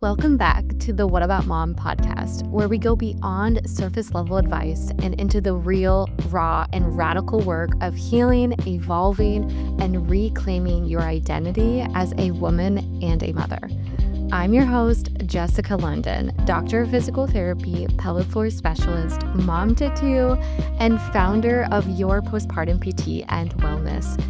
Welcome back to the What About Mom podcast, where we go beyond surface level advice and into the real, raw, and radical work of healing, evolving, and reclaiming your identity as a woman and a mother. I'm your host, Jessica London, doctor of physical therapy, pelvic floor specialist, mom to two, and founder of Your Postpartum PT and Wellness.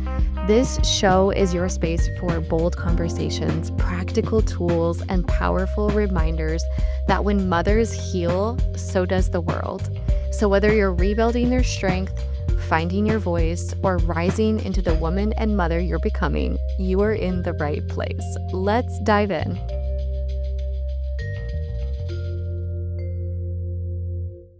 This show is your space for bold conversations, practical tools, and powerful reminders that when mothers heal, so does the world. So whether you're rebuilding your strength, finding your voice, or rising into the woman and mother you're becoming, you are in the right place. Let's dive in.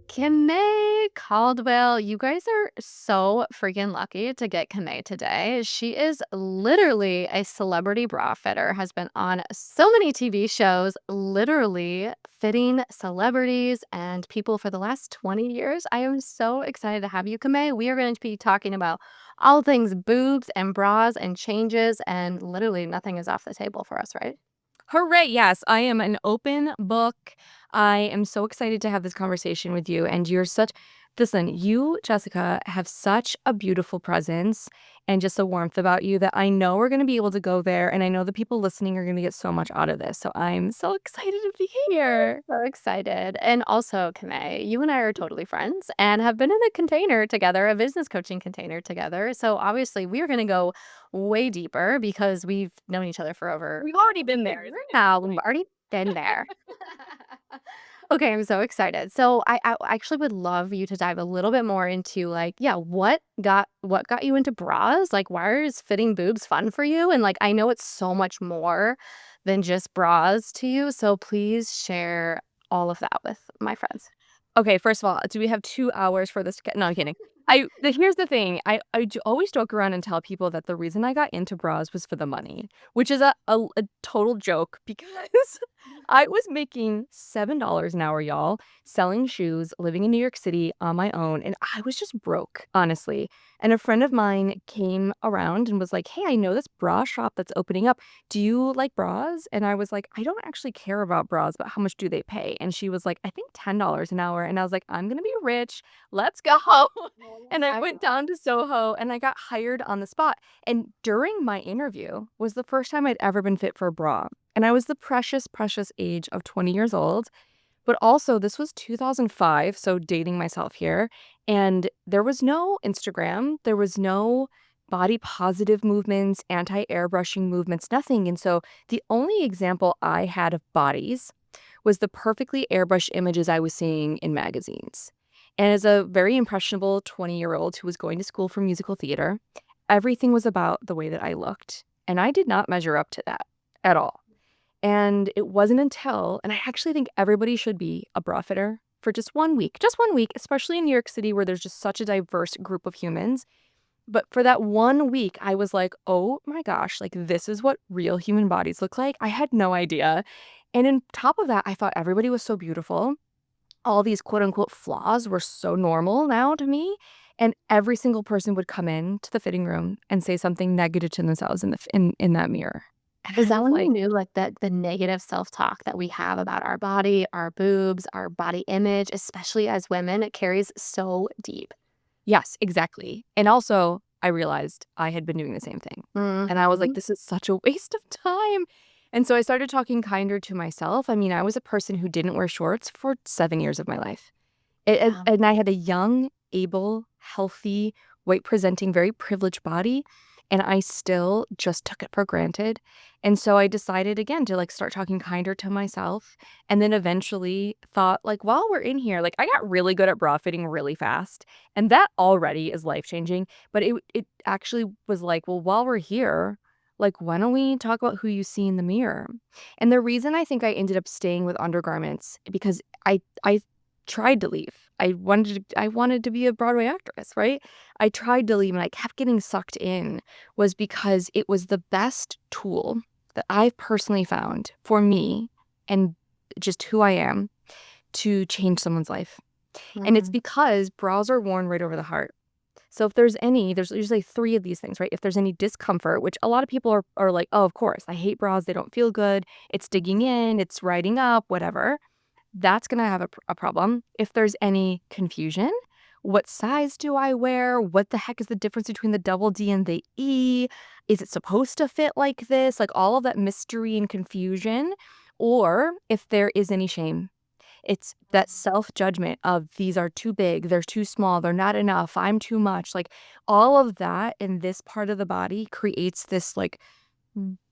Kimmay Caldwell, you guys are so freaking lucky to get Kimmay today. She is literally a celebrity bra fitter, has been on so many TV shows, literally fitting celebrities and people for the last 20 years. I am so excited to have you, Kimmay. We are going to be talking about all things boobs and bras and changes, and literally nothing is off the table for us, right? Hooray. Yes, I am an open book. I am so excited to have this conversation with you. And listen, you, Jessica, have such a beautiful presence and just a warmth about you that I know we're going to be able to go there. And I know the people listening are going to get so much out of this. So I'm so excited to be here. So excited. And also, Kimmay, you and I are totally friends and have been in a container together, a business coaching container together. So obviously, we are going to go way deeper because we've known each other for over. We've already been there. Now we've already been there. Okay, I'm so excited. So I actually would love you to dive a little bit more into what got you into bras? Like, why is fitting boobs fun for you? And like, I know it's so much more than just bras to you. So please share all of that with my friends. Okay, first of all, do we have 2 hours for this? No, I'm kidding. Here's the thing. Always joke around and tell people that the reason I got into bras was for the money, which is a total joke because I was making $7 an hour, y'all, selling shoes, living in New York City on my own, and I was just broke, honestly. And a friend of mine came around and was like, "Hey, I know this bra shop that's opening up. Do you like bras?" And I was like, "I don't actually care about bras, but how much do they pay?" And she was like, "I think $10 an hour." And I was like, "I'm gonna be rich. Let's go." And I went down to Soho and I got hired on the spot. And during my interview was the first time I'd ever been fit for a bra. And I was the precious, precious age of 20 years old. But also, this was 2005, so dating myself here. And there was no Instagram. There was no body positive movements, anti-airbrushing movements, nothing. And so the only example I had of bodies was the perfectly airbrushed images I was seeing in magazines. And as a very impressionable 20-year-old who was going to school for musical theater, everything was about the way that I looked. And I did not measure up to that at all. And it wasn't until, and I actually think everybody should be a bra fitter for just 1 week, especially in New York City where there's just such a diverse group of humans. But for that 1 week, I was like, oh my gosh, like this is what real human bodies look like. I had no idea. And on top of that, I thought everybody was so beautiful. All these quote unquote flaws were so normal now to me. And every single person would come in to the fitting room and say something negative to themselves in that mirror. And Is I that was when you like, knew like that the negative self-talk that we have about our body, our boobs, our body image, especially as women, it carries so deep? yes, exactly. And also, I realized I had been doing the same thing. And I was like, Mhm. this is such a waste of time. And so I started talking kinder to myself. I mean, I was a person who didn't wear shorts for 7 years of my life. Yeah. And I had a young, able, healthy, white presenting, very privileged body. And I still just took it for granted. And so I decided again to like start talking kinder to myself. And then eventually thought like, while we're in here, like I got really good at bra fitting really fast. And that already is life changing. But it actually was like, well, while we're here, like, why don't we talk about who you see in the mirror? And the reason I think I ended up staying with undergarments because I tried to leave. I wanted to be a Broadway actress, right? I tried to leave and I kept getting sucked in was because it was the best tool that I've personally found for me and just who I am to change someone's life. And it's Mhm. because bras are worn right over the heart. So if there's usually 3 of these things, right? If there's any discomfort, which a lot of people are like, "Oh, of course, I hate bras, they don't feel good, it's digging in, it's riding up, whatever." That's gonna have a problem. If there's any confusion, what size do I wear? What the heck is the difference between the double D and the E? Is it supposed to fit like this? Like, all of that mystery and confusion, or if there is any shame. It's that self-judgment of, "These are too big, they're too small, they're not enough, I'm too much." Like, all of that in this part of the body creates this, like,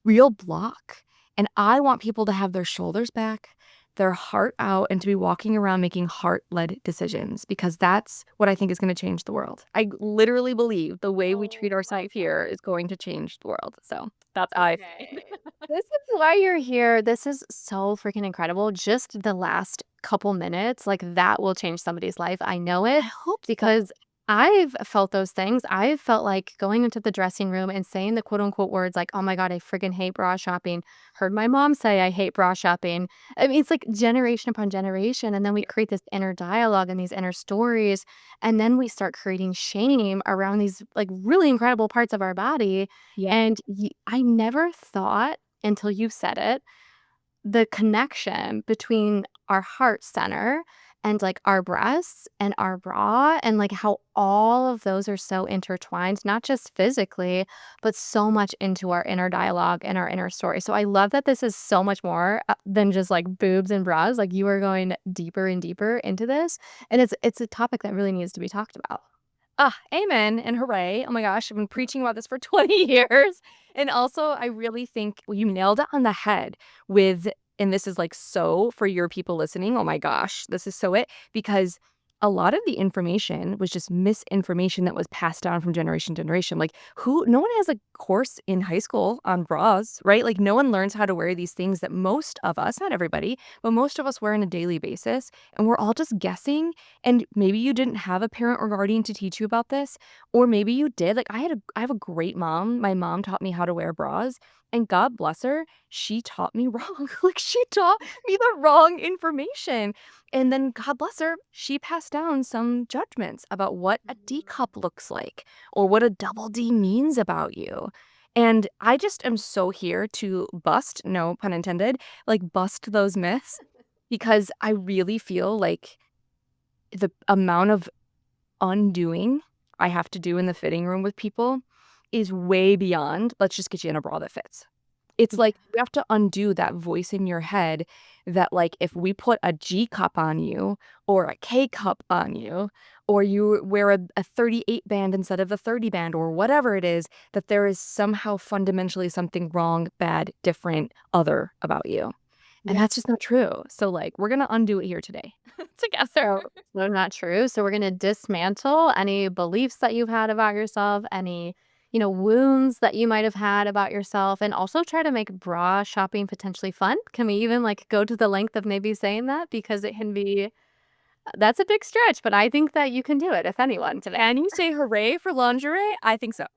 real block, and I want people to have their shoulders back, their heart out, and to be walking around making heart-led decisions, because that's what I think is gonna change the world. I literally believe the way we treat Oh my ourselves here God. is going to change the world, so that's how I feel. Okay. This is why you're here. This is so freaking incredible. Just the last couple minutes, like that will change somebody's life. I know I it hope so. because I've felt those things. I've felt like going into the dressing room and saying the quote unquote words like, oh my God, I freaking hate bra shopping. Heard my mom say I hate bra shopping. I mean, it's like generation upon generation. And then we create this inner dialogue and these inner stories. And then we start creating shame around these like really incredible parts of our body. Yeah. And I never thought until you said it, the connection between our heart center and like our breasts and our bra and like how all of those are so intertwined, not just physically, but so much into our inner dialogue and our inner story. So I love that this is so much more than just like boobs and bras. Like you are going deeper and deeper into this, and it's a topic that really needs to be talked about. Ah, amen and hooray. Oh my gosh, I've been preaching about this for 20 years. And also, I really think, well, you nailed it on the head with, and this is like so for your people listening. Oh my gosh, this is so it, because a lot of the information was just misinformation that was passed down from generation to generation. Like, no one has a course in high school on bras, right? Like, no one learns how to wear these things that most of us, not everybody, but most of us wear on a daily basis. And we're all just guessing, and maybe you didn't have a parent or guardian to teach you about this, or maybe you did. Like, I have a great mom. My mom taught me how to wear bras, and God bless her, she taught me wrong. Like, she taught me the wrong information. And then God bless her, she passed down some judgments about what a D cup looks like or what a double D means about you. And I just am so here to bust, no pun intended, like bust those myths, because I really feel like the amount of undoing I have to do in the fitting room with people is way beyond, "Let's just get you in a bra that fits." It's Yeah. like you have to undo that voice in your head that, like, if we put a G cup on you or a K cup on you, or you wear a 38 band instead of a 30 band or whatever it is, that there is somehow fundamentally something wrong, bad, different, other about you. And Yeah. that's just not true. So, like, we're gonna undo it here today together. So not true. So we're going to dismantle any beliefs that you've had about yourself, any, wounds that you might have had about yourself, and also try to make bra shopping potentially fun. Can we even like go to the length of maybe saying that? Because it can be, that's a big stretch, but I think that you can do it if anyone today. And you say hooray for lingerie? I think so.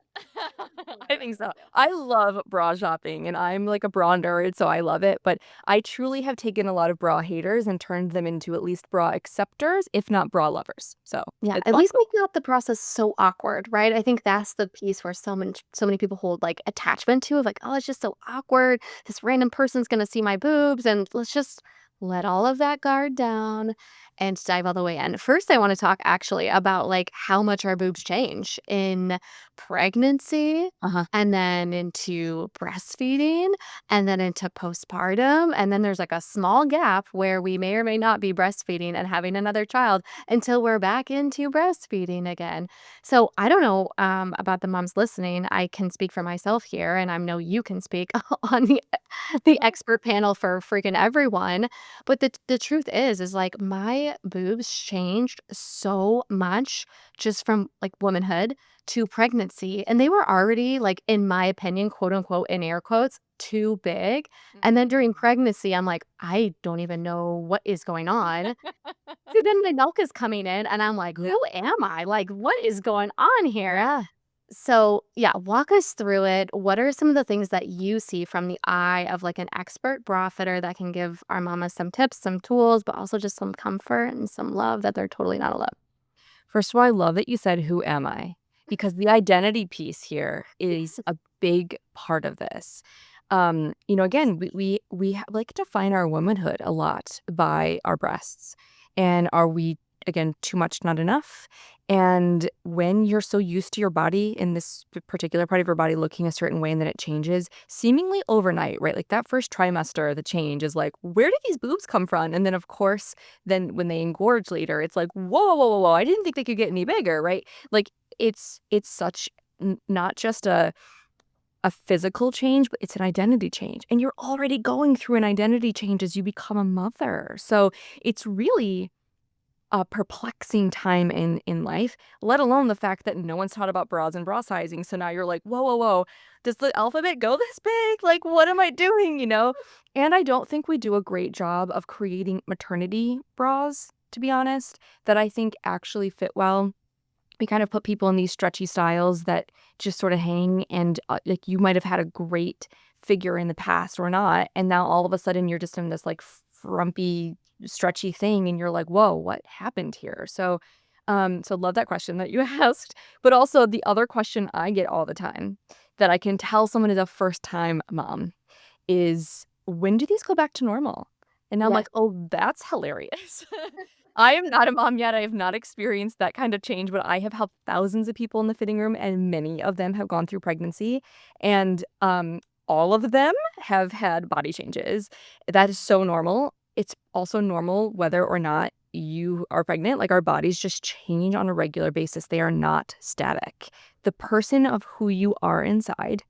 I think so. I love bra shopping, and I'm like a bra nerd, so I love it. But I truly have taken a lot of bra haters and turned them into at least bra acceptors, if not bra lovers. So Yeah, it's at fun. least making out the process so awkward, right? I think that's the piece where so many people hold like attachment to of like, oh, it's just so awkward. This random person's gonna see my boobs, and let's just let all of that guard down and dive all the way in. First, I want to talk actually about like how much our boobs change in pregnancy Uh-huh. and then into breastfeeding and then into postpartum. And then there's like a small gap where we may or may not be breastfeeding and having another child until we're back into breastfeeding again. So I don't know about the moms listening. I can speak for myself here, and I know you can speak on the expert panel for freaking everyone. But the truth is like my boobs changed so much just from like womanhood to pregnancy, and they were already like, in my opinion, quote unquote, in air quotes, too big. And then during pregnancy, I'm like, I don't even know what is going on. So then my milk is coming in and I'm like, Yeah. "Who am I? Like, what is going on here?" Yeah. So, yeah, walk us through it. What are some of the things that you see from the eye of like an expert bra fitter that can give our mamas some tips, some tools, but also just some comfort and some love that they're totally not alone? First of all, I love that you said, "Who am I?" because the identity piece here is a big part of this. Again, we like to define our womanhood a lot by our breasts. And are we, again, too much, not enough? And when you're so used to your body in this particular part of your body looking a certain way and then it changes seemingly overnight, right? Like that first trimester, the change is like, where did these boobs come from? And then, of course, then when they engorge later, it's like, whoa, whoa, whoa, whoa, whoa, I didn't think they could get any bigger, right? Like it's such not just a physical change, but it's an identity change. And you're already going through an identity change as you become a mother. So it's really a perplexing time in life, let alone the fact that no one's taught about bras and bra sizing. So now you're like, whoa, whoa, whoa, does the alphabet go this big? Like, what am I doing? And I don't think we do a great job of creating maternity bras, to be honest, that I think actually fit well. We kind of put people in these stretchy styles that just sort of hang and like you might have had a great figure in the past or not. And now all of a sudden you're just in this like frumpy, stretchy thing. And you're like, whoa, what happened here? So love that question that you asked. But also the other question I get all the time that I can tell someone is a first time mom is when do these go back to normal? And I'm Yeah. like, oh, that's hilarious. I am not a mom yet. I have not experienced that kind of change, but I have helped thousands of people in the fitting room, and many of them have gone through pregnancy. And all of them have had body changes. That is so normal. It's also normal whether or not you are pregnant. Like our bodies just change on a regular basis. They are not static. The person of who you are inside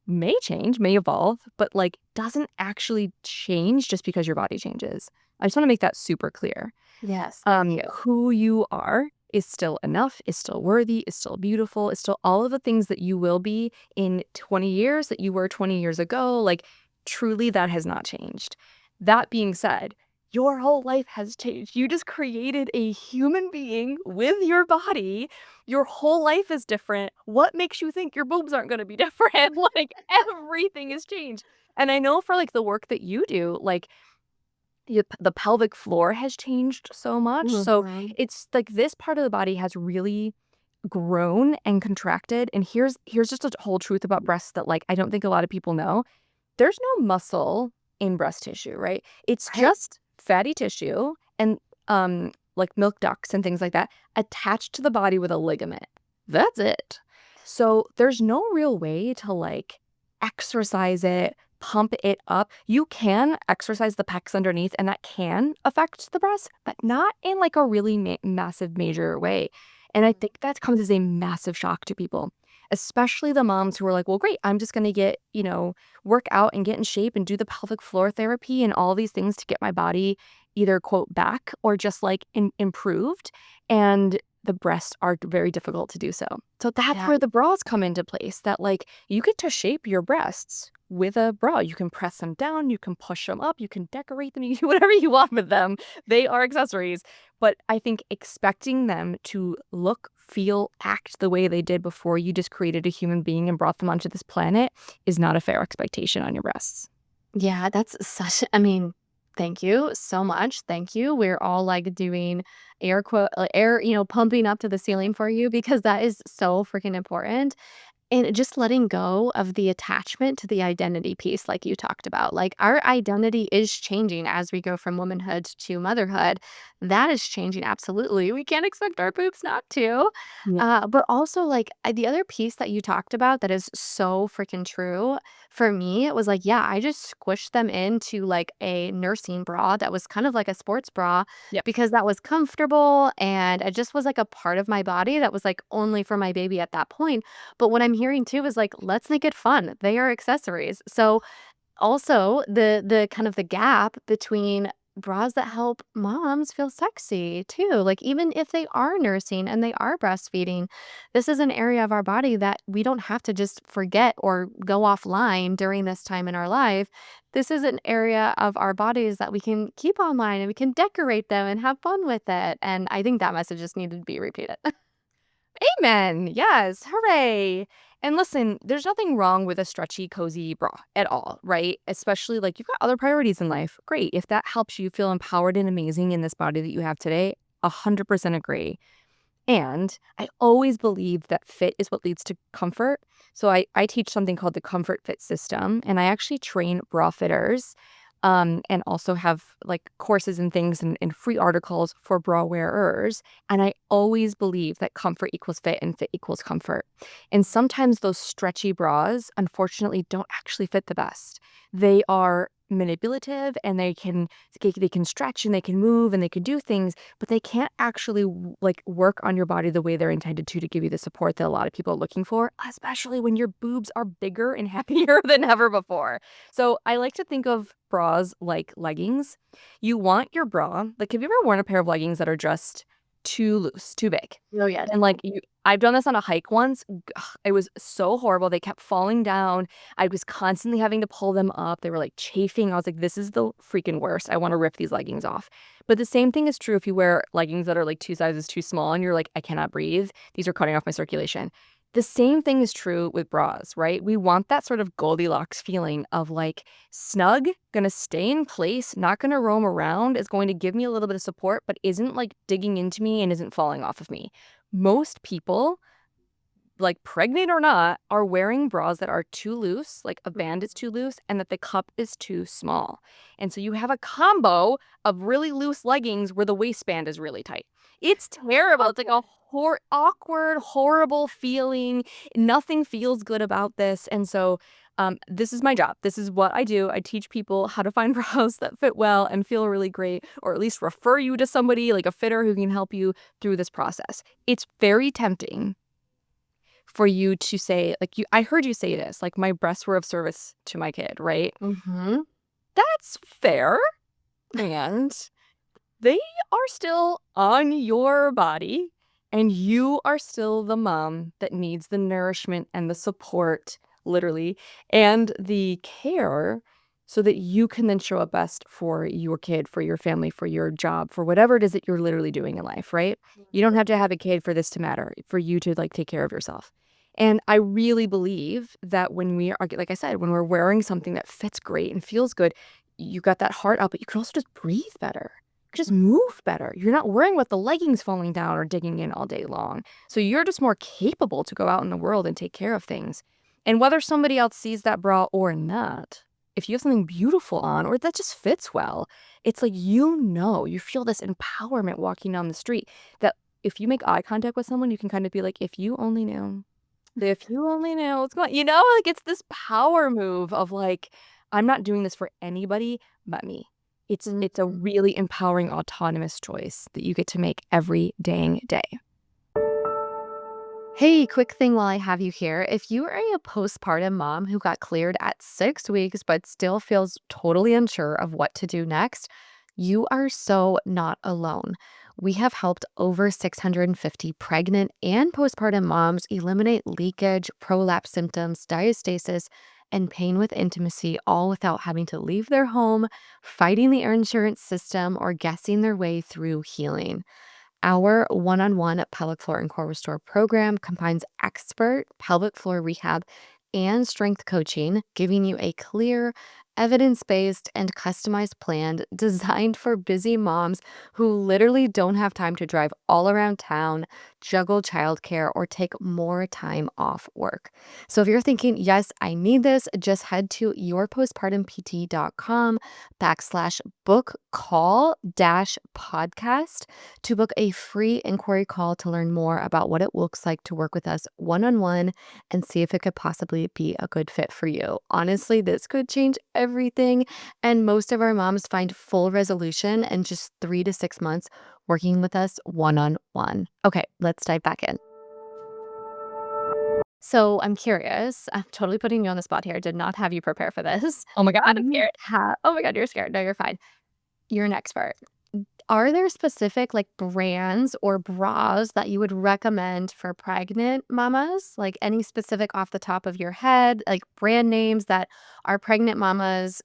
may change, may evolve, but like doesn't actually change just because your body changes. I just want to make that super clear. Yes, thank you. Who you are is still enough, is still worthy, is still beautiful, is still all of the things that you will be in 20 years that you were 20 years ago. Like truly that has not changed. That being said, your whole life has changed. You just created a human being with your body. Your whole life is different. What makes you think your boobs aren't going to be different? Like everything has changed. And I know for like the work that you do, like the pelvic floor has changed so much. So Mhm. it's like this part of the body has really grown and contracted. And here's just a whole truth about breasts that like I don't think a lot of people know. There's no muscle in breast tissue, right? It's Right? just fatty tissue and like milk ducts and things like that attached to the body with a ligament. That's it. So there's no real way to like exercise it, pump it up. You can exercise the pecs underneath and that can affect the breast, but not in like a really massive major way. And I think that comes as a massive shock to people, especially the moms who are like, well, great, I'm just going to get, work out and get in shape and do the pelvic floor therapy and all these things to get my body either quote back or just like improved. And the breasts are very difficult to do so. So that's Yeah. where the bras come into place that like you get to shape your breasts with a bra. You can press them down, you can push them up, you can decorate them, you can do whatever you want with them. They are accessories. But I think expecting them to look, feel, act the way they did before you just created a human being and brought them onto this planet is not a fair expectation on your breasts. Yeah, that's such I mean, thank you so much. Thank you. We're all like doing air quote air, pumping up to the ceiling for you because that is so freaking important. And just letting go of the attachment to the identity piece, like you talked about. Like, our identity is changing as we go from womanhood to motherhood. That is changing, absolutely. We can't expect our boobs not to. Yeah. But also, like, the other piece that you talked about that is so freaking true for me, it was like, yeah, I just squished them into like a nursing bra that was kind of like a sports bra Yep. because that was comfortable and it just was like a part of my body that was like only for my baby at that point. But what I'm hearing too is like, let's make it fun. They are accessories. So also the kind of the gap between bras that help moms feel sexy too. Like even if they are nursing and they are breastfeeding, this is an area of our body that we don't have to just forget or go offline during this time in our life. This is an area of our bodies that we can keep online and we can decorate them and have fun with it. And I think that message just needed to be repeated. Amen. Yes. Hooray. And listen, there's nothing wrong with a stretchy, cozy bra at all, right? Especially like you've got other priorities in life. Great. If that helps you feel empowered and amazing in this body that you have today, 100% agree. And I always believe that fit is what leads to comfort. So I teach something called the comfort fit system, and I actually train bra fitters, and also have like courses and things and free articles for bra wearers. And I always believe that comfort equals fit and fit equals comfort. And sometimes those stretchy bras, unfortunately, don't actually fit the best. They are manipulative and they can stretch and they can move and they can do things, but they can't actually like work on your body the way they're intended to give you the support that a lot of people are looking for, especially when your boobs are bigger and happier than ever before. So I like to think of bras like leggings. You want your bra, like, have you ever worn a pair of leggings that are just too loose, too big? Oh, yeah. And like I've done this on a hike once. It was so horrible. They kept falling down. I was constantly having to pull them up. They were like chafing. I was like, this is the freaking worst. I want to rip these leggings off. But the same thing is true if you wear leggings that are like 2 sizes too small and you're like, I cannot breathe. These are cutting off my circulation. The same thing is true with bras, right? We want that sort of Goldilocks feeling of like snug, gonna stay in place, not gonna roam around, is going to give me a little bit of support, but isn't like digging into me and isn't falling off of me. Most people, like pregnant or not, are wearing bras that are too loose, like a band is too loose, and that the cup is too small. And so you have a combo of really loose leggings where the waistband is really tight. It's terrible. It's like a awkward, horrible feeling. Nothing feels good about this. And so this is my job. This is what I do. I teach people how to find bras that fit well and feel really great, or at least refer you to somebody like a fitter who can help you through this process. It's very tempting for you to say, like, I heard you say this, like, my breasts were of service to my kid, right? Mm-hmm. That's fair. And they are still on your body, and you are still the mom that needs the nourishment and the support, literally, and the care so that you can then show up best for your kid, for your family, for your job, for whatever it is that you're literally doing in life, right? You don't have to have a kid for this to matter, for you to like take care of yourself. And I really believe that when we are, like I said, when we're wearing something that fits great and feels good, you got that heart out, but you can also just breathe better. You can just move better. You're not worrying about the leggings falling down or digging in all day long. So you're just more capable to go out in the world and take care of things. And whether somebody else sees that bra or not, if you have something beautiful on or that just fits well, it's like, you feel this empowerment walking down the street that if you make eye contact with someone, you can kind of be like, if you only knew. If you only knew what's going, like it's this power move of like, I'm not doing this for anybody but me. It's a really empowering autonomous choice that you get to make every dang day. Hey, quick thing while I have you here. If you are a postpartum mom who got cleared at 6 weeks but still feels totally unsure of what to do next, you are so not alone. We have helped over 650 pregnant and postpartum moms eliminate leakage, prolapse symptoms, diastasis, and pain with intimacy, all without having to leave their home, fighting the insurance system, or guessing their way through healing. Our one-on-one pelvic floor and core restore program combines expert pelvic floor rehab and strength coaching, giving you a clear, evidence-based, and customized plan designed for busy moms who literally don't have time to drive all around town, juggle childcare, or take more time off work. So if you're thinking, yes, I need this, just head to yourpostpartumpt.com/book call dash podcast to book a free inquiry call to learn more about what it looks like to work with us one-on-one and see if it could possibly be a good fit for you. Honestly, this could change everything. And most of our moms find full resolution in just 3 to 6 months working with us one-on-one. Okay, let's dive back in. So I'm curious. I'm totally putting you on the spot here. Did not have you prepare for this. Oh my God, I'm You scared. Oh my God, you're scared. No, you're fine. You're an expert. Are there specific like brands or bras that you would recommend for pregnant mamas? Like any specific off the top of your head, like brand names that our pregnant mamas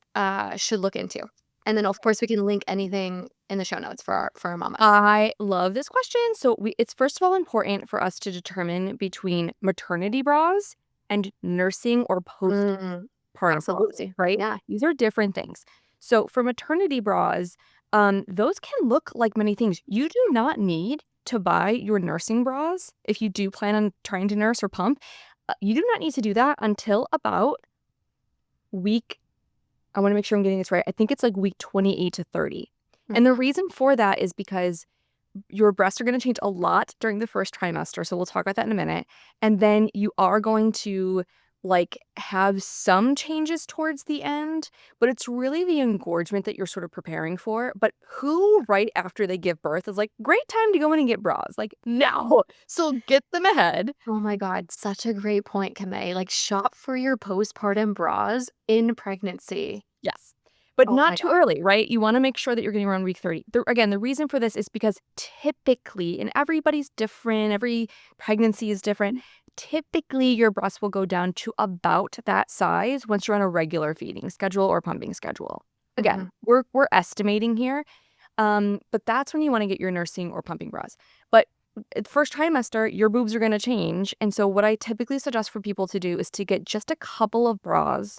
should look into? And then of course we can link anything in the show notes for our mamas. I love this question. So it's first of all important for us to determine between maternity bras and nursing or postpartum Absolutely. bras, right? Yeah. These are different things. So for maternity bras, those can look like many things. You do not need to buy your nursing bras, if you do plan on trying to nurse or pump, you do not need to do that until about week, I want to make sure I'm getting this right. I think it's like week 28 to 30. And the reason for that is because your breasts are going to change a lot during the first trimester. So we'll talk about that in a minute. And then you are going to like have some changes towards the end, but it's really the engorgement that you're sort of preparing for. But who right after they give birth is like, great time to go in and get bras? Like, no. So get them ahead. Oh my God, such a great point, Kimmay. Like, shop for your postpartum bras in pregnancy. Yes. But Oh not my too God. early, right? You want to make sure that you're getting around week 30. Again, the reason for this is because typically, and everybody's different, every pregnancy is different, typically your breasts will go down to about that size once you're on a regular feeding schedule or pumping schedule. Again, we're estimating here, but that's when you want to get your nursing or pumping bras. But first trimester, your boobs are going to change. And so what I typically suggest for people to do is to get just a couple of bras.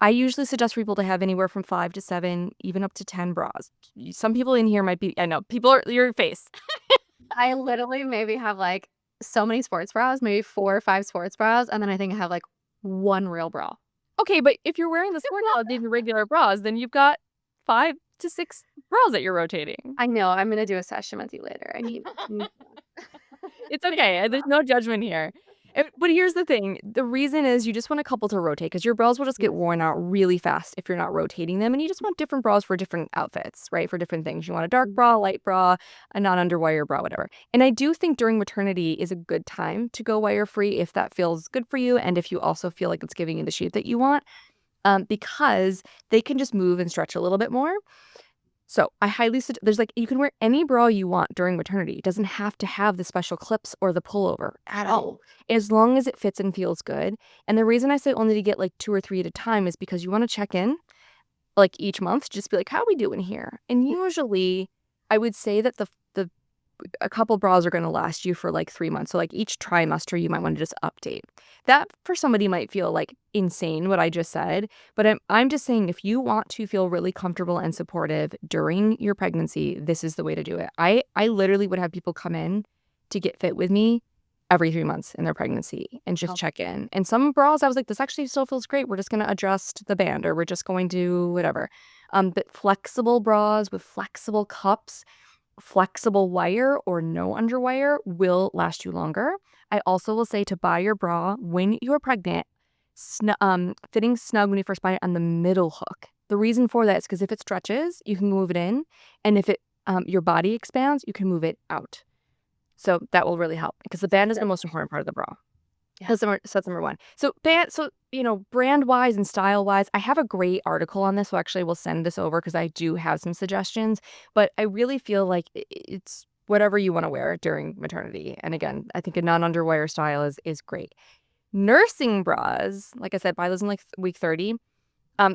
I usually suggest people to have anywhere from 5 to 7, even up to 10 bras. Some people in here might be, I know, people are, your face. I literally maybe have like so many sports bras, maybe 4 or 5 sports bras, and then I think I have like 1 real bra. Okay, but if you're wearing the sport bra and the regular bras, then you've got 5 to 6 bras that you're rotating. I know, I'm gonna do a session with you later. I need It's okay. There's no judgment here. But here's the thing. The reason is you just want a couple to rotate because your bras will just get worn out really fast if you're not rotating them. And you just want different bras for different outfits, right? For different things. You want a dark bra, light bra, a non-underwire bra, whatever. And I do think during maternity is a good time to go wire-free if that feels good for you and if you also feel like it's giving you the shape that you want, because they can just move and stretch a little bit more. So I highly suggest, there's like, you can wear any bra you want during maternity. It doesn't have to have the special clips or the pullover at all, as long as it fits and feels good. And the reason I say only to get like 2 or 3 at a time is because you want to check in like each month, just be like, how are we doing here? And usually I would say that a couple bras are going to last you for like 3 months. So like each trimester, you might want to just update. That for somebody might feel like insane what I just said, but I'm just saying if you want to feel really comfortable and supportive during your pregnancy, this is the way to do it. I literally would have people come in to get fit with me every 3 months in their pregnancy and just check in. And some bras, I was like, this actually still feels great. We're just going to adjust the band or we're just going to whatever. But flexible bras with flexible cups, flexible wire or no underwire will last you longer. I also will say to buy your bra when you're pregnant, fitting snug when you first buy it on the middle hook. The reason for that is because if it stretches, you can move it in, and if it your body expands, you can move it out. So that will really help because the band is the most important part of the bra. Yeah. So that's number one. So brand wise and style wise, I have a great article on this. So actually, we'll send this over because I do have some suggestions. But I really feel like it's whatever you want to wear during maternity. And again, I think a non-underwire style is great. Nursing bras, like I said, buy those in like week 30.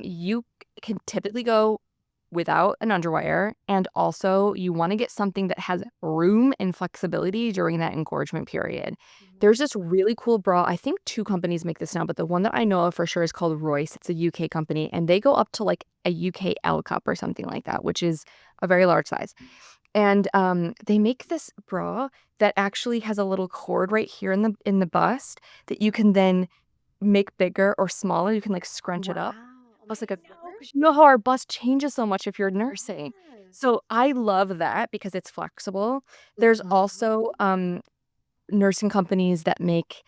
You can typically go without an underwire, and also you want to get something that has room and flexibility during that engorgement period. There's this really cool bra. I think 2 companies make this now, but the one that I know of for sure is called Royce. It's a UK company, and they go up to like a UK L cup or something like that, which is a very large size. And they make this bra that actually has a little cord right here in the bust that you can then make bigger or smaller. You can like scrunch it up. Almost like a you know how our bust changes so much if you're nursing. So I love that because it's flexible. There's also nursing companies that make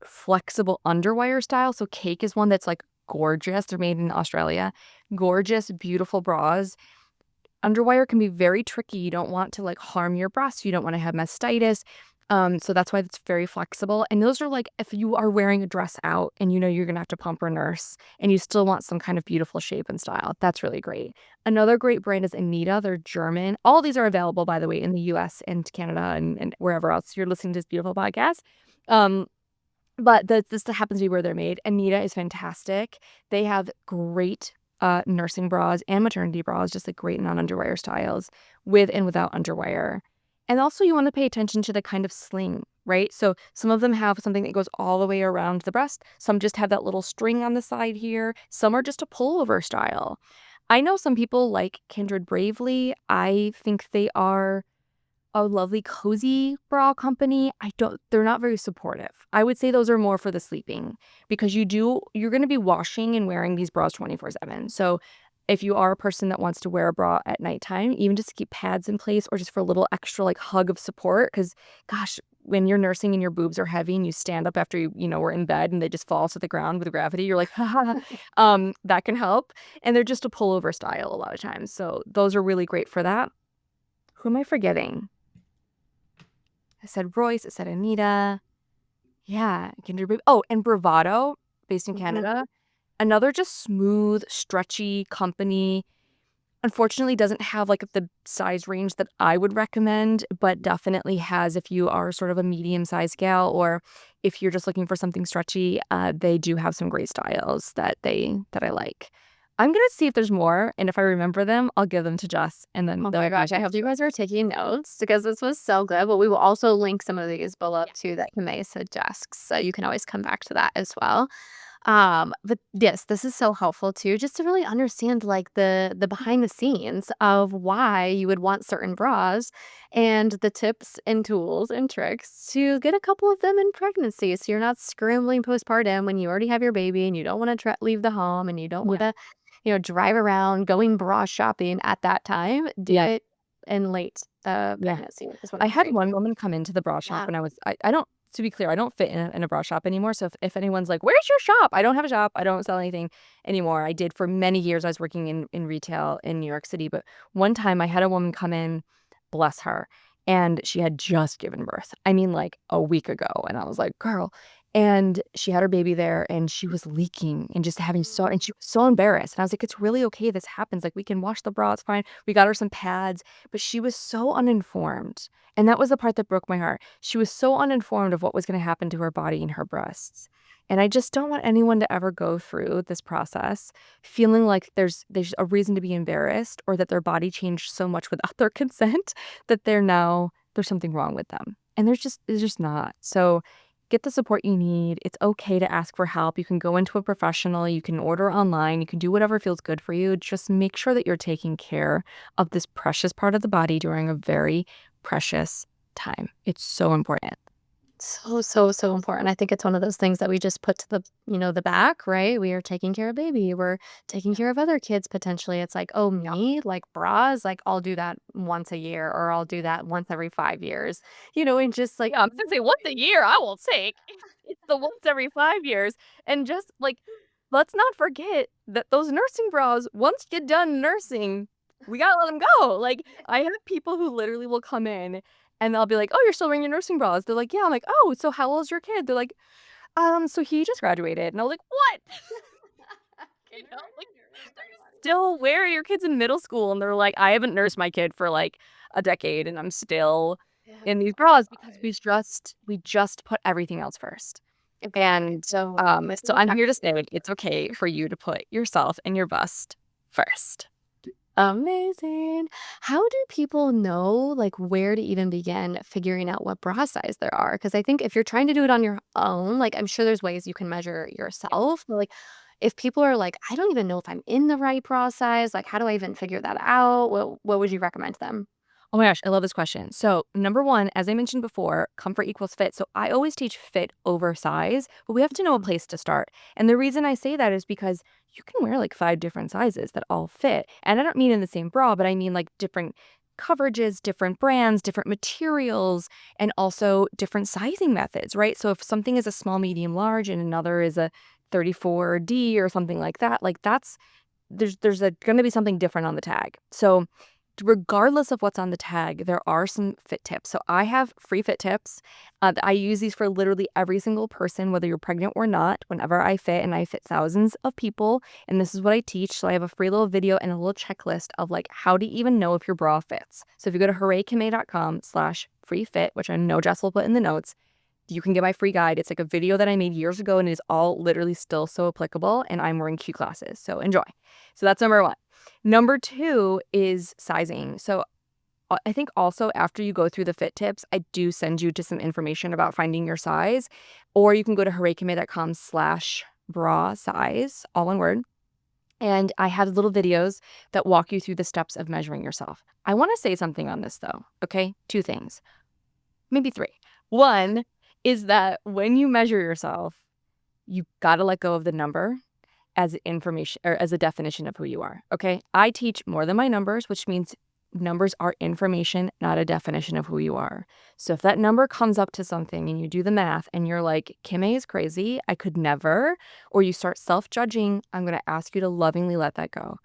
flexible underwire style. So Cake is one that's like gorgeous. They're made in Australia. Gorgeous, beautiful bras. Underwire can be very tricky. You don't want to like harm your breasts. You don't want to have mastitis. So that's why it's very flexible. And those are like if you are wearing a dress out and you know you're gonna have to pump or nurse and you still want some kind of beautiful shape and style. That's really great. Another great brand is Anita. They're German. All these are available, by the way, in the US and Canada and wherever else you're listening to this beautiful podcast. But this happens to be where they're made. Anita is fantastic. They have great nursing bras and maternity bras, just like great non-underwire styles with and without underwire. And also you want to pay attention to the kind of sling, right? So some of them have something that goes all the way around the breast. Some just have that little string on the side here. Some are just a pullover style. I know some people like Kindred Bravely. I think they are a lovely cozy bra company. They're not very supportive. I would say those are more for the sleeping, because you're going to be washing and wearing these bras 24/7. So if you are a person that wants to wear a bra at nighttime, even just to keep pads in place or just for a little extra like hug of support, because gosh, when you're nursing and your boobs are heavy and you stand up after we're in bed and they just fall to the ground with gravity, you're like, ha ha. That can help. And they're just a pullover style a lot of times. So those are really great for that. Who am I forgetting? I said Royce, I said Anita. Yeah, Kinder Baby. Oh, and Bravado, based in Canada. Another just smooth, stretchy company. Unfortunately, doesn't have like the size range that I would recommend, but definitely has if you are sort of a medium-sized gal, or if you're just looking for something stretchy, they do have some great styles that I like. I'm gonna see if there's more, and if I remember them, I'll give them to Jess, and then Oh my gosh, I hope you guys are taking notes because this was so good. But we will also link some of these below too that Kimmay suggests. So you can always come back to that as well. But yes, this is so helpful too, just to really understand like the behind the scenes of why you would want certain bras and the tips and tools and tricks to get a couple of them in pregnancy. So you're not scrambling postpartum when you already have your baby and you don't want to leave the home and you don't want yeah. to, drive around going bra shopping at that time. Do Yeah. it in late Yeah. pregnancy is what I I'm had saying. one woman come into the bra shop Yeah. when I don't to be clear, I don't fit in a bra shop anymore. So if anyone's like, "Where's your shop?" I don't have a shop. I don't sell anything anymore. I did for many years. I was working in retail in New York City, but one time I had a woman come in, bless her, and she had just given birth. I mean, like a week ago, and I was like, "Girl," and she had her baby there, and she was leaking and just having and she was so embarrassed. And I was like, "It's really okay. This happens. Like we can wash the bra. It's fine." We got her some pads, but she was so uninformed. And that was the part that broke my heart. She was so uninformed of what was going to happen to her body and her breasts. And I just don't want anyone to ever go through this process feeling like there's a reason to be embarrassed, or that their body changed so much without their consent that there's something wrong with them. And there's just not. So get the support you need. It's okay to ask for help. You can go into a professional, you can order online, you can do whatever feels good for you. Just make sure that you're taking care of this precious part of the body during a very precious time. It's so important. So, so, so important. I think it's one of those things that we just put to the back, right? We are taking care of baby. We're taking care of other kids potentially. It's like, oh, Yeah. me, like bras, like I'll do that once a year or I'll do that once every 5 years, and just like, Yeah, I was gonna say once a year I will take. It's the once every 5 years. And just like, let's not forget that those nursing bras, once you get done nursing, we gotta let them go. Like, I have people who literally will come in and they'll be like, "Oh, you're still wearing your nursing bras." They're like, "Yeah." I'm like, "Oh, so how old is your kid?" They're like, so he just graduated." And I was like, "What?" Like, still where are your kids in middle school? And they're like, "I haven't nursed my kid for like a decade and I'm still in these bras," because we just put everything else first. And so, so I'm here to say it's okay for you to put yourself and your bust first. amazing. How do people know like where to even begin figuring out what bra size there are? Because I think if you're trying to do it on your own, like I'm sure there's ways you can measure yourself. But like if people are like, I don't even know if I'm in the right bra size, like how do I even figure that out? What would you recommend to them? Oh my gosh, I love this question. So, number one, as I mentioned before, comfort equals fit. So, I always teach fit over size, but we have to know a place to start. And the reason I say that is because you can wear like 5 different sizes that all fit. And I don't mean in the same bra, but I mean like different coverages, different brands, different materials, and also different sizing methods, right? So, if something is a small, medium, large, and another is a 34D or something like that, like there's going to be something different on the tag. So, regardless of what's on the tag, there are some fit tips. So I have free fit tips. I use these for literally every single person, whether you're pregnant or not, whenever I fit, and I fit thousands of people. And this is what I teach. So I have a free little video and a little checklist of like how to even know if your bra fits. So if you go to hooraykimay.com/free fit, which I know Jess will put in the notes, you can get my free guide. It's like a video that I made years ago and it is all literally still so applicable. And I'm wearing Q classes. So enjoy. So that's number one. Number two is sizing. So I think also after you go through the fit tips, I do send you to some information about finding your size, or you can go to hooraykimay.com/bra size, all one word. And I have little videos that walk you through the steps of measuring yourself. I want to say something on this though, okay? 2 things, maybe 3. One is that when you measure yourself, you gotta let go of the number as information or as a definition of who you are, okay? I teach more than my numbers, which means numbers are information, not a definition of who you are. So if that number comes up to something and you do the math and you're like, Kimmay is crazy, I could never, or you start self-judging, I'm gonna ask you to lovingly let that go.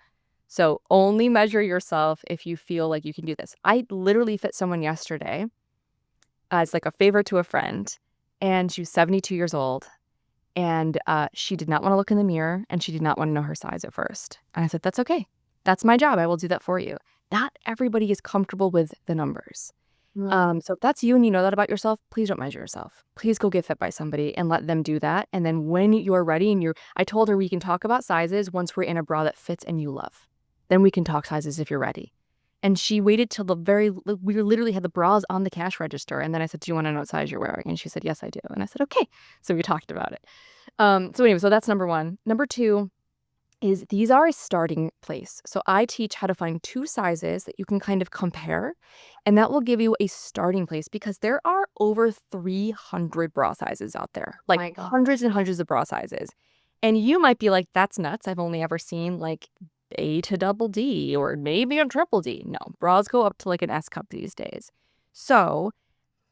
So only measure yourself if you feel like you can do this. I literally fit someone yesterday as like a favor to a friend, and she was 72 years old. And she did not want to look in the mirror and she did not want to know her size at first. And I said, that's okay. That's my job. I will do that for you. Not everybody is comfortable with the numbers. So if that's you and you know that about yourself, please don't measure yourself. Please go get fit by somebody and let them do that. And then when you're ready and I told her we can talk about sizes once we're in a bra that fits and you love. Then we can talk sizes if you're ready. And she waited till we literally had the bras on the cash register. And then I said, do you want to know what size you're wearing? And she said, yes, I do. And I said, okay. So we talked about it. So anyway, so that's number 1. Number 2 is these are a starting place. So I teach how to find 2 sizes that you can kind of compare, and that will give you a starting place because there are over 300 bra sizes out there, my like God. hundreds and hundreds of bra sizes. And you might be like, that's nuts. I've only ever seen like A to double D or maybe a triple D. No, bras go up to like an S cup these days. So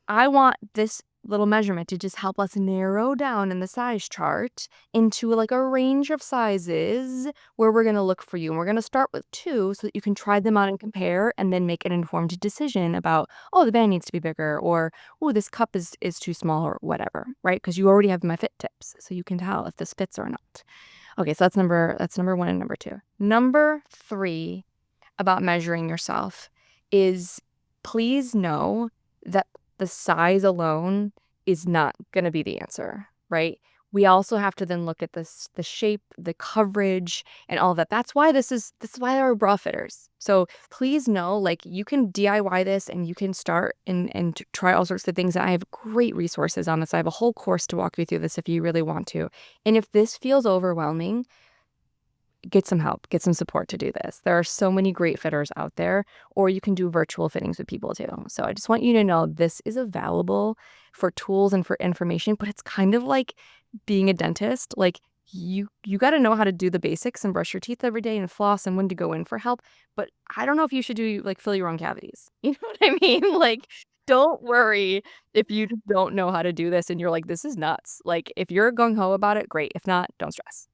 I want this little measurement to just help us narrow down in the size chart into like a range of sizes where we're going to look for you. And we're going to start with 2 so that you can try them on and compare and then make an informed decision about, oh, the band needs to be bigger, or, oh, this cup is too small, or whatever, right? Because you already have my fit tips, so you can tell if this fits or not. Okay, so that's number 1 and number 2. Number 3 about measuring yourself is please know that the size alone is not going to be the answer, right? We also have to then look at the shape, the coverage, and all of that. That's why this is why there are bra fitters. So please know, like, you can DIY this and you can start and try all sorts of things. I have great resources on this. I have a whole course to walk you through this if you really want to. And if this feels overwhelming, get some help, get some support to do this. There are so many great fitters out there, or you can do virtual fittings with people too. So I just want you to know this is available for tools and for information, but it's kind of like being a dentist. Like you got to know how to do the basics and brush your teeth every day and floss and when to go in for help. But I don't know if you should do like fill your own cavities. You know what I mean? Like, don't worry if you don't know how to do this and you're like, this is nuts. Like if you're gung-ho about it, great. If not, don't stress.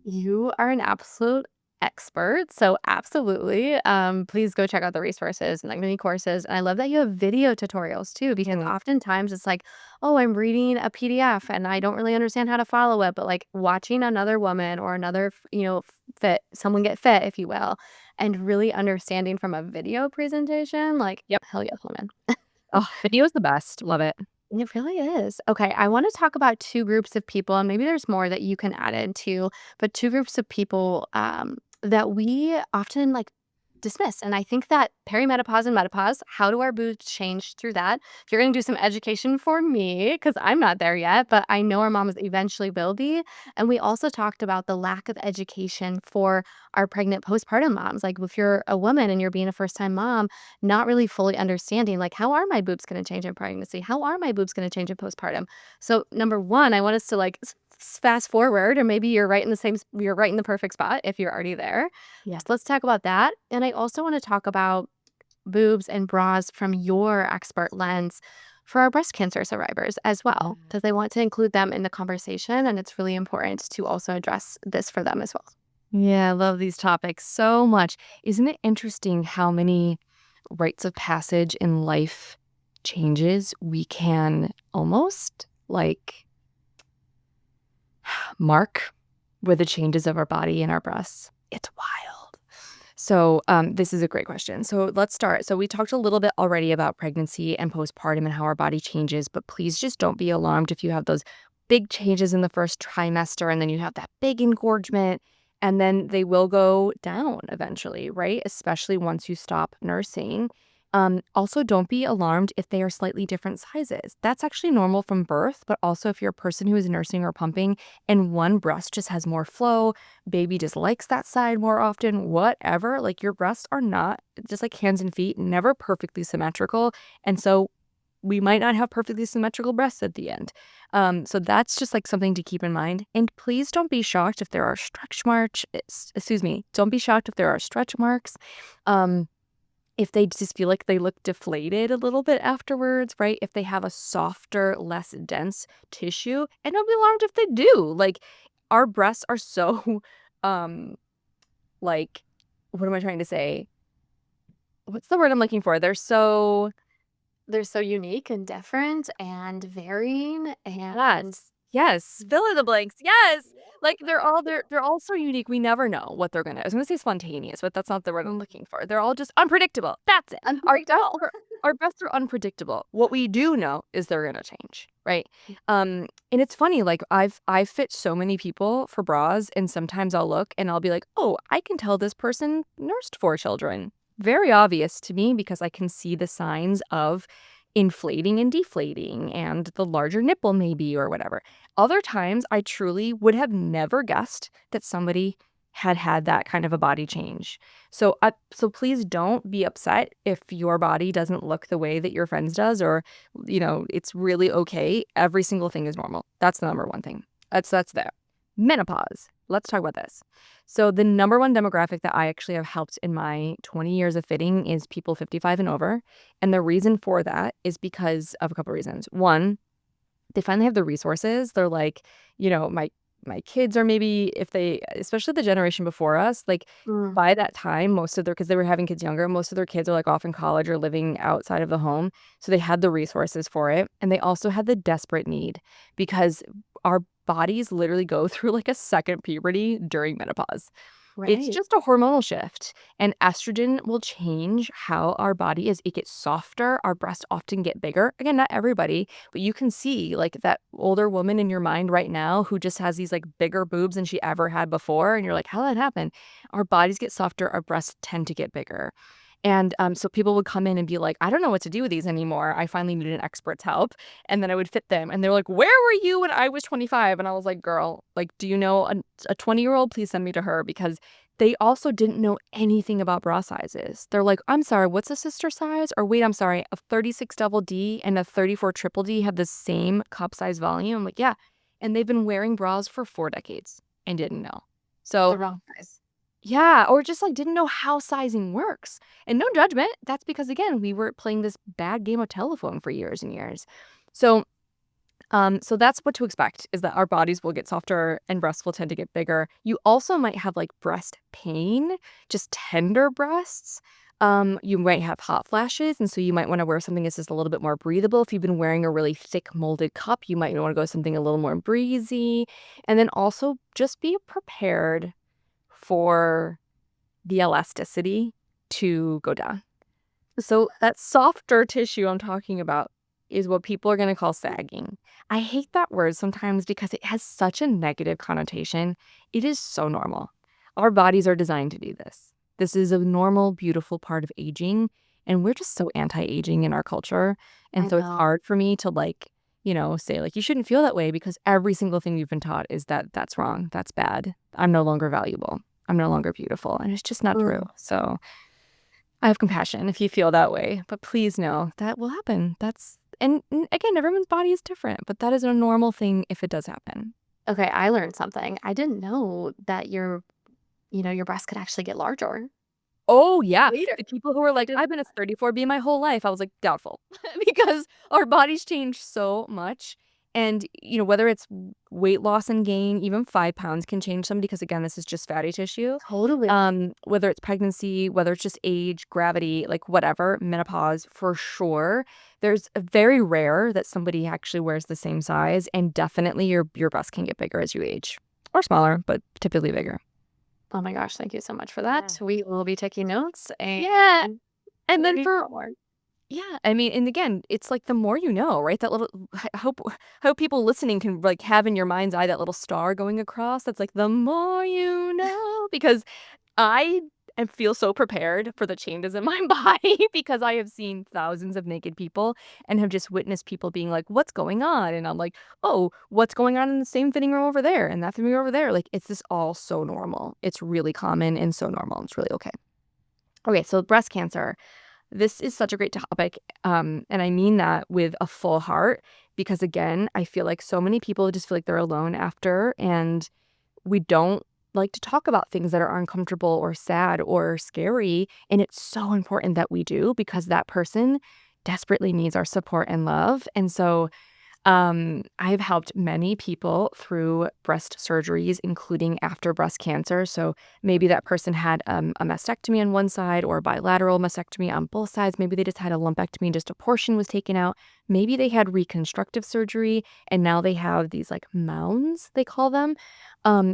You are an absolute expert. So absolutely. Please go check out the resources and like mini courses. And I love that you have video tutorials too, because oftentimes it's like, oh, I'm reading a PDF and I don't really understand how to follow it. But like watching another woman or another, someone get fit, if you will, and really understanding from a video presentation, like, Yep. hell yes, woman. Oh, video is the best. Love it. It really is. Okay, I want to talk about 2 groups of people, and maybe there's more that you can add into, but 2 groups of people that we often like dismiss. And I think that perimenopause and menopause, how do our boobs change through that? If you're going to do some education for me, because I'm not there yet, but I know our moms eventually will be. And we also talked about the lack of education for our pregnant postpartum moms. Like if you're a woman and you're being a first time mom, not really fully understanding, like, how are my boobs going to change in pregnancy? How are my boobs going to change in postpartum? So number 1, I want us to like fast forward, or maybe you're right in the perfect spot if you're already there. Yes, let's talk about that. And I also want to talk about boobs and bras from your expert lens for our breast cancer survivors as well, because I want to include them in the conversation. And it's really important to also address this for them as well. Yeah, I love these topics so much. Isn't it interesting how many rites of passage in life changes we can almost like mark with the changes of our body and our breasts? It's wild. So this is a great question. So let's start. So we talked a little bit already about pregnancy and postpartum and how our body changes, but please just don't be alarmed if you have those big changes in the first trimester and then you have that big engorgement, and then they will go down eventually, right? Especially once you stop nursing. Also, don't be alarmed if they are slightly different sizes. That's actually normal from birth, but also if you're a person who is nursing or pumping and one breast just has more flow, baby just likes that side more often, whatever, like your breasts are not, just like hands and feet, never perfectly symmetrical. And so we might not have perfectly symmetrical breasts at the end. So that's just like something to keep in mind. And please don't be shocked if there are stretch marks. Excuse me. Don't be shocked if there are stretch marks. If they just feel like they look deflated a little bit afterwards, right? If they have a softer, less dense tissue, and don't be alarmed if they do. Like our breasts are so, um, like, what am I trying to say? What's the word I'm looking for? They're so unique and different and varying and Yes. Yes. Fill in the blanks. Yes. Like they're all so unique. We never know what they're gonna. I was gonna say spontaneous, but that's not the word I'm looking for. They're all just unpredictable. That's it. unpredictable. Our breasts are unpredictable. What we do know is they're gonna change, right? And it's funny. Like I've fit so many people for bras, and sometimes I'll look and I'll be like, oh, I can tell this person nursed 4 children. Very obvious to me because I can see the signs of inflating and deflating and the larger nipple maybe or whatever. Other times I truly would have never guessed that somebody had that kind of a body change. So please don't be upset if your body doesn't look the way that your friends does or it's really okay. Every single thing is normal. That's the number one thing. That's there. Menopause. Let's talk about this. So the number one demographic that I actually have helped in my 20 years of fitting is people 55 and over. And the reason for that is because of a couple reasons. One, they finally have the resources. They're like, my kids are maybe if they, especially the generation before us, like Mm, by that time, because they were having kids younger, most of their kids are like off in college or living outside of the home. So they had the resources for it. And they also had the desperate need because our bodies literally go through like a second puberty during menopause. It's right. just a hormonal shift, and estrogen will change how our body is. It gets softer. Our breasts often get bigger. Again, not everybody, but you can see like that older woman in your mind right now who just has these like bigger boobs than she ever had before. And you're like, how did that happen? Our bodies get softer. Our breasts tend to get bigger. And so people would come in and be like, I don't know what to do with these anymore. I finally need an expert's help. And then I would fit them. And they're like, where were you when I was 25? And I was like, girl, like, do you know a 20-year-old? Please send me to her because they also didn't know anything about bra sizes. They're like, I'm sorry, what's a sister size? Or wait, I'm sorry, a 36 double D and a 34 triple D have the same cup size volume? I'm like, yeah. And they've been wearing bras for 4 decades and didn't know. So The wrong size. yeah, or just like didn't know how sizing works. And no judgment. That's because again, we were playing this bad game of telephone for years and years. So so that's what to expect is that our bodies will get softer and breasts will tend to get bigger. You also might have like breast pain, just tender breasts. You might have hot flashes, and so you might want to wear something that's just a little bit more breathable. If you've been wearing a really thick molded cup, you might want to go something a little more breezy. And then also just be prepared for the elasticity to go down. So that softer tissue I'm talking about is what people are going to call sagging. I hate that word sometimes because it has such a negative connotation. It is so normal. Our bodies are designed to do this. This is a normal, beautiful part of aging. And we're just so anti-aging in our culture. And I so it's know. hard for me to say like, you shouldn't feel that way because every single thing you've been taught is that that's wrong. That's bad. I'm no longer valuable. I'm no longer beautiful. And it's just not true. Mm, So I have compassion if you feel that way, but please know that will happen. And again, everyone's body is different, but that is a normal thing if it does happen. okay, I learned something. I didn't know that your breast could actually get larger Oh, yeah. later. The people who are like, Didn't "I've been a 34B my whole life," I was like, doubtful. Because our bodies change so much. And, whether it's weight loss and gain, even 5 pounds can change somebody because, again, this is just fatty tissue. totally. Whether it's pregnancy, whether it's just age, gravity, like whatever, menopause, for sure. There's a very rare that somebody actually wears the same size, and definitely your breast can get bigger as you age. Or smaller, but typically bigger. Oh my gosh, thank you so much for Yeah. that. We will be taking notes Yeah. and And then maybe for more. Yeah, I mean, and again, it's like the more you know, right? That little I hope people listening can like have in your mind's eye that little star going across. That's like the more you know, because I and feel so prepared for the changes in my body because I have seen thousands of naked people and have just witnessed people being like, "What's going on?" And I'm like, "Oh, what's going on in the same fitting room over there and that fitting room over there?" Like, it's just all so normal. It's really common and so normal. It's really okay. Okay, so breast cancer. This is such a great topic, and I mean that with a full heart because, again, I feel like so many people just feel like they're alone after, and we don't like to talk about things that are uncomfortable or sad or scary, and it's so important that we do because that person desperately needs our support and love, and so I've helped many people through breast surgeries, including after breast cancer. So maybe that person had a mastectomy on one side or a bilateral mastectomy on both sides. Maybe they just had a lumpectomy and just a portion was taken out. Maybe they had reconstructive surgery and now they have these like mounds, they call them.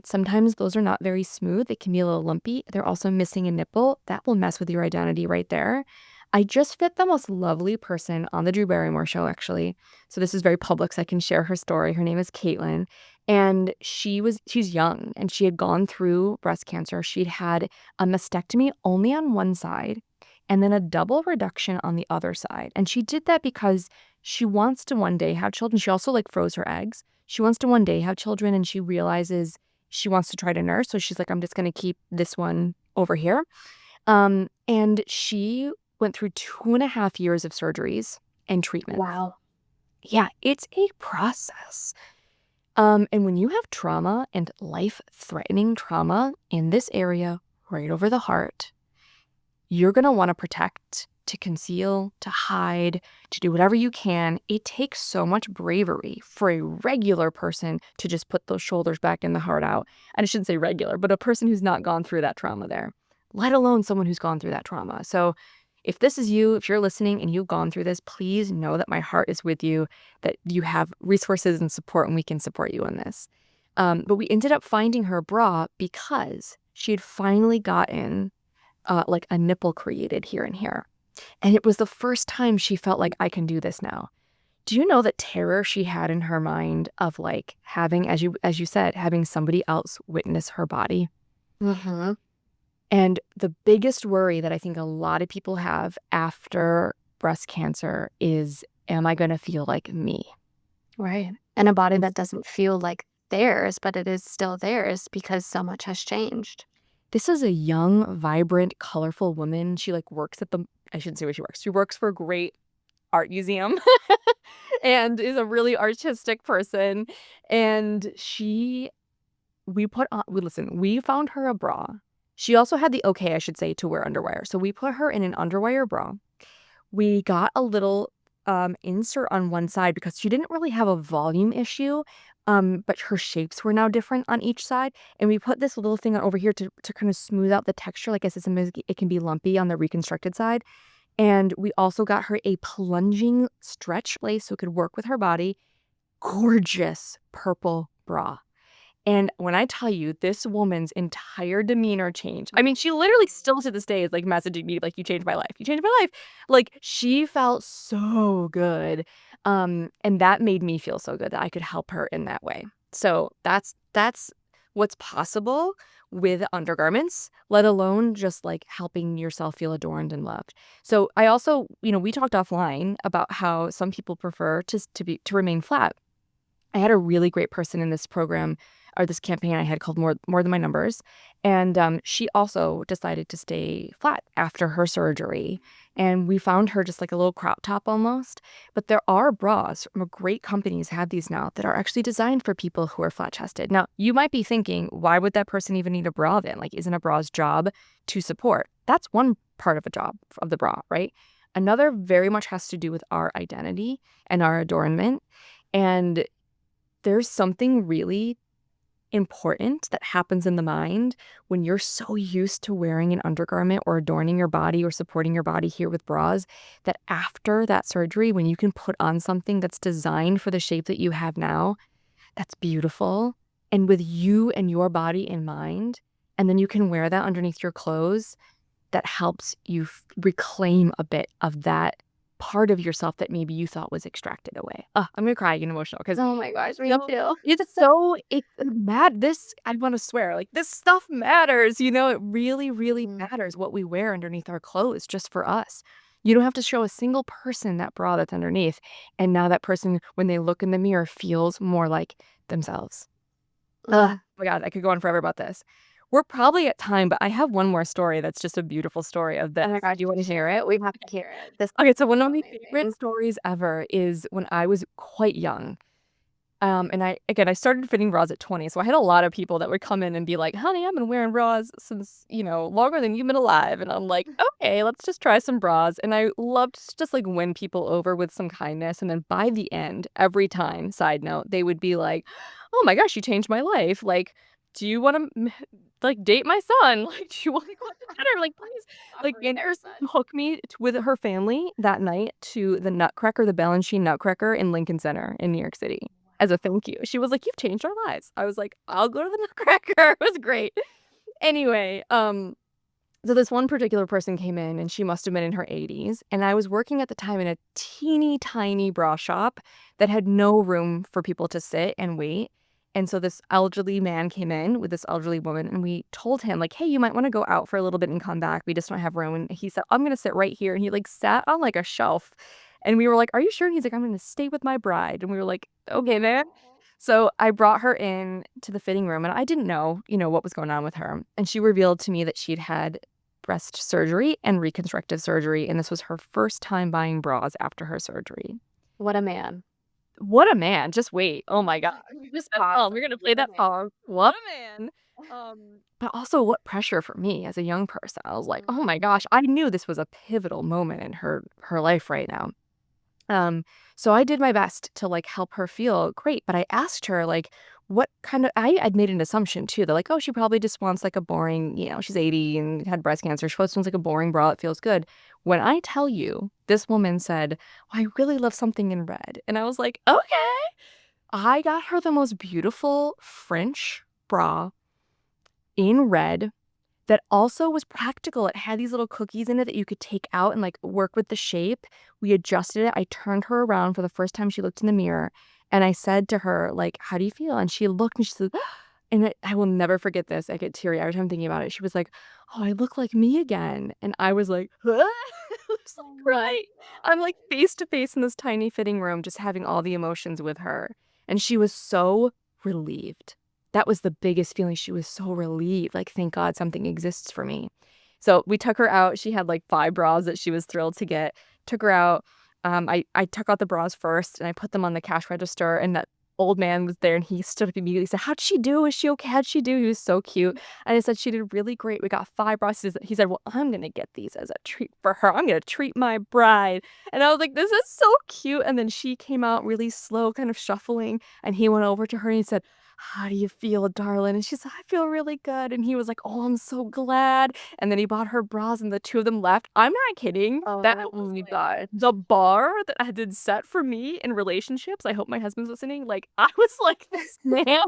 Sometimes those are not very smooth. They can be a little lumpy. They're also missing a nipple. That will mess with your identity right there. I just fit the most lovely person on the Drew Barrymore show, actually. So this is very public, so I can share her story. Her name is Caitlin, and she's young, and she had gone through breast cancer. She'd had a mastectomy only on one side, and then a double reduction on the other side. And she did that because she wants to one day have children. She also like froze her eggs. She wants to one day have children, and she realizes she wants to try to nurse. So she's like, I'm just going to keep this one over here. And she went through 2.5 years of surgeries and treatment. Wow. Yeah, it's a process. And when you have trauma and life-threatening trauma in this area, right over the heart, you're going to want to protect, to conceal, to hide, to do whatever you can. It takes so much bravery for a regular person to just put those shoulders back and the heart out. And I shouldn't say regular, but a person who's not gone through that trauma there, let alone someone who's gone through that trauma. So if this is you, if you're listening and you've gone through this, please know that my heart is with you, that you have resources and support, and we can support you in this. But we ended up finding her bra because she had finally gotten like a nipple created here and here. And it was the first time she felt like, I can do this now. Do you know the terror she had in her mind of like having, as you said, having somebody else witness her body? Mm-hmm. And the biggest worry that I think a lot of people have after breast cancer is, am I going to feel like me? Right. And a body that doesn't feel like theirs, but it is still theirs because so much has changed. This is a young, vibrant, colorful woman. She like works at I shouldn't say where she works. She works for a great art museum and is a really artistic person. And we found her a bra. She also had the okay, I should say, to wear underwire. So we put her in an underwire bra. We got a little insert on one side because she didn't really have a volume issue, but her shapes were now different on each side. And we put this little thing over here to kind of smooth out the texture. Like I said, sometimes it can be lumpy on the reconstructed side. And we also got her a plunging stretch lace so it could work with her body. Gorgeous purple bra. And when I tell you this woman's entire demeanor changed, I mean, she literally still to this day is like messaging me like, you changed my life. You changed my life. Like she felt so good. And that made me feel so good that I could help her in that way. So that's what's possible with undergarments, let alone just like helping yourself feel adorned and loved. So I also, we talked offline about how some people prefer to remain flat. I had a really great person in this program or this campaign I had called More Than My Numbers. And she also decided to stay flat after her surgery. And we found her just like a little crop top almost. But there are bras from great companies have these now that are actually designed for people who are flat chested. Now, you might be thinking, why would that person even need a bra then? Like, isn't a bra's job to support? That's one part of a job of the bra, right? Another very much has to do with our identity and our adornment. And there's something really important that happens in the mind when you're so used to wearing an undergarment or adorning your body or supporting your body here with bras that after that surgery, when you can put on something that's designed for the shape that you have now, that's beautiful and with you and your body in mind, and then you can wear that underneath your clothes, that helps you reclaim a bit of that part of yourself that maybe you thought was extracted away. I'm gonna cry, get emotional because Oh my gosh, me too. I wanna swear, like, this stuff matters, it really, really Mm. matters what we wear underneath our clothes just for us. You don't have to show a single person that bra that's underneath, and now that person, when they look in the mirror, feels more like themselves. Ugh, Mm. oh my god, I could go on forever about this. We're probably at time, but I have one more story that's just a beautiful story of Oh my this. god, you wanna hear it? We have to hear it. This Okay, so one is of my favorite amazing. stories ever is when I was quite young. And I started fitting bras at 20, so I had a lot of people that would come in and be like, "Honey, I've been wearing bras since, longer than you've been alive." And I'm like, "Okay, let's just try some bras." And I loved to just like win people over with some kindness. And then by the end, every time, side note, they would be like, "Oh my gosh, you changed my life. Like, do you want to like date my son? Like, do you want to go out to dinner? Like, please." Like, and her 100%. son hooked me with her family that night to the Nutcracker, the Balanchine Nutcracker in Lincoln Center in New York City as a thank you. She was like, "You've changed our lives." I was like, "I'll go to the Nutcracker." It was great. Anyway, so this one particular person came in and she must have been in her 80s, and I was working at the time in a teeny tiny bra shop that had no room for people to sit and wait. And so this elderly man came in with this elderly woman, and we told him like, "Hey, you might want to go out for a little bit and come back. We just don't have room." And he said, "I'm going to sit right here." And he like sat on like a shelf. And we were like, "Are you sure?" And he's like, "I'm going to stay with my bride." And we were like, "Okay, man." So I brought her in to the fitting room, and I didn't know, what was going on with her. And she revealed to me that she'd had breast surgery and reconstructive surgery, and this was her first time buying bras after her surgery. What a man. What a man, just wait, oh my god. Just That pause. song, we're gonna play What a that man. song. What a man. But also what pressure for me as a young person. I was like, "Oh my gosh," I knew this was a pivotal moment in her life right now. Um, so I did my best to, like, help her feel great, but I asked her, like, what kind of I'd made an assumption too. They're like, "Oh, she probably just wants, like, a boring," she's 80 and had breast cancer. She just wants, like, a boring bra that feels good. When I tell you, this woman said, "Oh, I really love something in red." And I was like, "Okay." I got her the most beautiful French bra in red that also was practical. It had these little cookies in it that you could take out and, like, work with the shape. We adjusted it. I turned her around for the first time she looked in the mirror, and I said to her, like, "How do you feel?" And she looked and she said, and I will never forget this. I get teary every time I'm thinking about it. She was like, "Oh, I look like me again." And I was like, I was Oh like, my right. I'm, like, face to face in this tiny fitting room just having all the emotions with her, and she was so relieved. That was the biggest feeling. She was so relieved, like, "Thank God something exists for me." So, we took her out. She had, like, 5 bras that she was thrilled to get. Took her out. I took out the bras first, and I put them on the cash register, and that old man was there, and he stood up immediately and said, "How'd she do? Is she okay? How'd she do?" He was so cute. And I said, "She did really great. We got 5 bras." He said, "Well, I'm gonna get these as a treat for her. I'm gonna treat my bride." And I was like, "This is so cute." And then she came out really slow, kind of shuffling, and he went over to her and he said, "How do you feel, darling?" And she said, "I feel really good." And he was like, "Oh, I'm so glad." And then he bought her bras and the 2 of them left. I'm not kidding. That Oh was my like god. the bar that had been set for me in relationships. I hope my husband's listening. Like, I was like, this man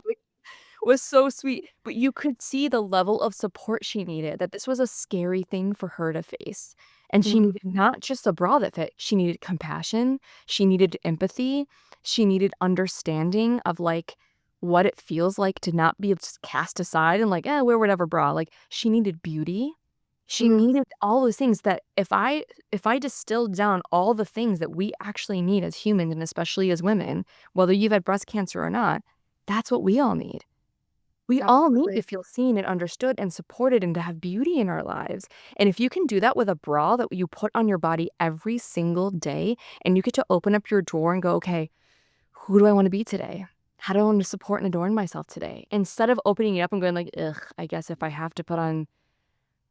was so sweet, but you could see the level of support she needed, that this was a scary thing for her to face. And she Mhm. needed not just a bra that fit, she needed compassion, she needed empathy, she needed understanding of, like, what it feels like to not be just cast aside and like, wear whatever bra." Like, she needed beauty. She Mm. needed all those things that if I distilled down all the things that we actually need as humans, and especially as women, whether you've had breast cancer or not, that's what we all need. We all need to Absolutely. feel seen and understood and supported and to have beauty in our lives. And if you can do that with a bra that you put on your body every single day, and you get to open up your drawer and go, "Okay, who do I want to be today? How do I want to support and adorn myself today?" Instead of opening it up and going like, "Ugh, I guess if I have to put on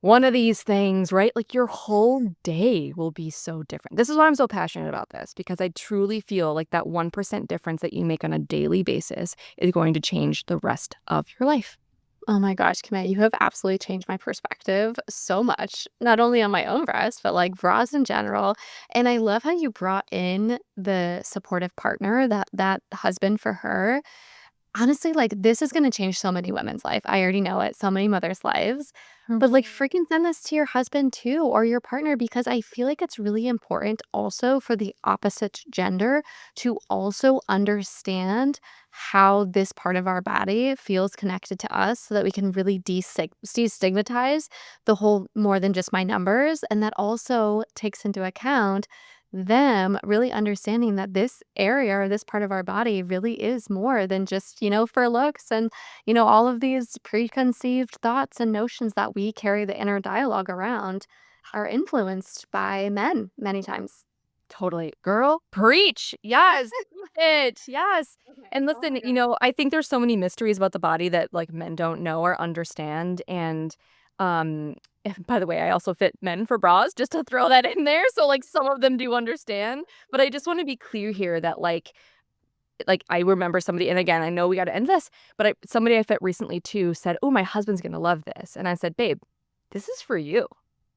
one of these things," right? Like, your whole day will be so different. This is why I'm so passionate about this, because I truly feel like that 1% difference that you make on a daily basis is going to change the rest of your life. Oh my gosh, Kimmay, you have absolutely changed my perspective so much, not only on my own breast, but like bras in general. And I love how you brought in the supportive partner, that husband for her. Honestly, like this is going to change so many women's life. I already know it, so many mothers' lives. But, like, freaking send this to your husband too or your partner because I feel like it's really important also for the opposite gender to also understand how this part of our body feels connected to us so that we can really destigmatize the whole more than just my numbers, and that also takes into account them really understanding that this area or this part of our body really is more than just, for looks and all of these preconceived thoughts and notions that we carry the inner dialogue around are influenced by men many times. Totally. Girl, preach. Yes. It. Yes. Okay. And Oh listen, my God. I think there's so many mysteries about the body that like men don't know or understand. And um by the way, I also fit men for bras, just to throw that in there. So like some of them do understand. But I just want to be clear here that like I remember somebody, and again, I know we got to end this, but somebody I fit recently too said, "Oh, my husband's gonna love this," and I said, "Babe, this is for you."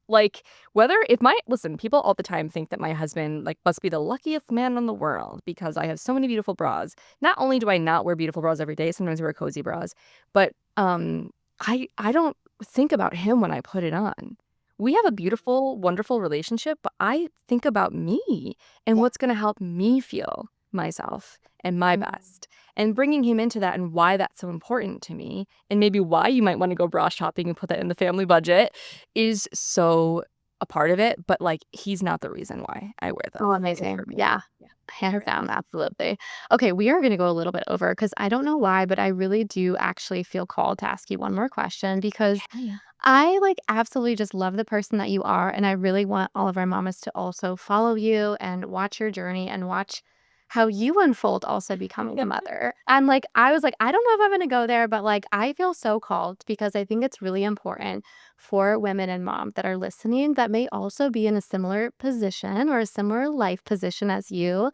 Like whether if my listen, people all the time think that my husband like must be the luckiest man in the world because I have so many beautiful bras. Not only do I not wear beautiful bras every day, sometimes I wear cozy bras, but I don't think about him when I put it on. We have a beautiful, wonderful relationship, but I think about me and Yeah. what's going to help me feel myself and my Mhm. best. And bringing him into that and why that's so important to me, and maybe why you might want to go bra shopping and put that in the family budget is so a part of it. But like, he's not the reason why I wear them. Oh, It's for amazing. me. Yeah. Yeah. Hands down, absolutely. Okay, we are going to go a little bit over because I don't know why, but I really do actually feel called to ask you one more question because Okay. I like absolutely just love the person that you are. And I really want all of our mamas to also follow you and watch your journey and watch how you unfold also becoming a mother. And like, I was like, I don't know if I'm going to go there, but like, I feel so called because I think it's really important for women and moms that are listening that may also be in a similar position or a similar life position as you.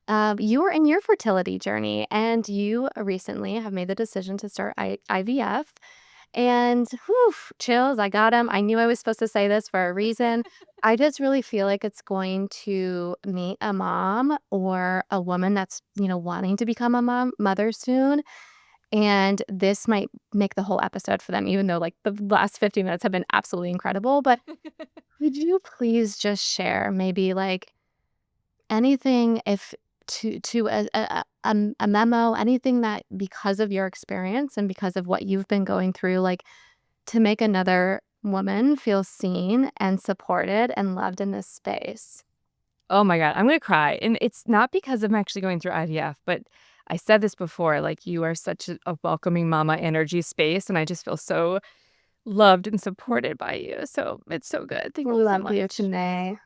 You are in your fertility journey and you recently have made the decision to start IVF. And whew, chills, I got them. I knew I was supposed to say this for a reason. I just really feel like it's going to meet a mom or a woman that's, wanting to become a mother soon. And this might make the whole episode for them, even though like the last 50 minutes have been absolutely incredible. But could you please just share maybe like anything if to a memo, anything that because of your experience and because of what you've been going through, like to make another woman feel seen and supported and loved in this space. Oh my God, I'm gonna cry. And it's not because I'm actually going through IVF, but I said this before, like you are such a welcoming mama energy space. And I just feel so loved and supported by you. So it's so good. Thank you so Love you, much. Kimmay.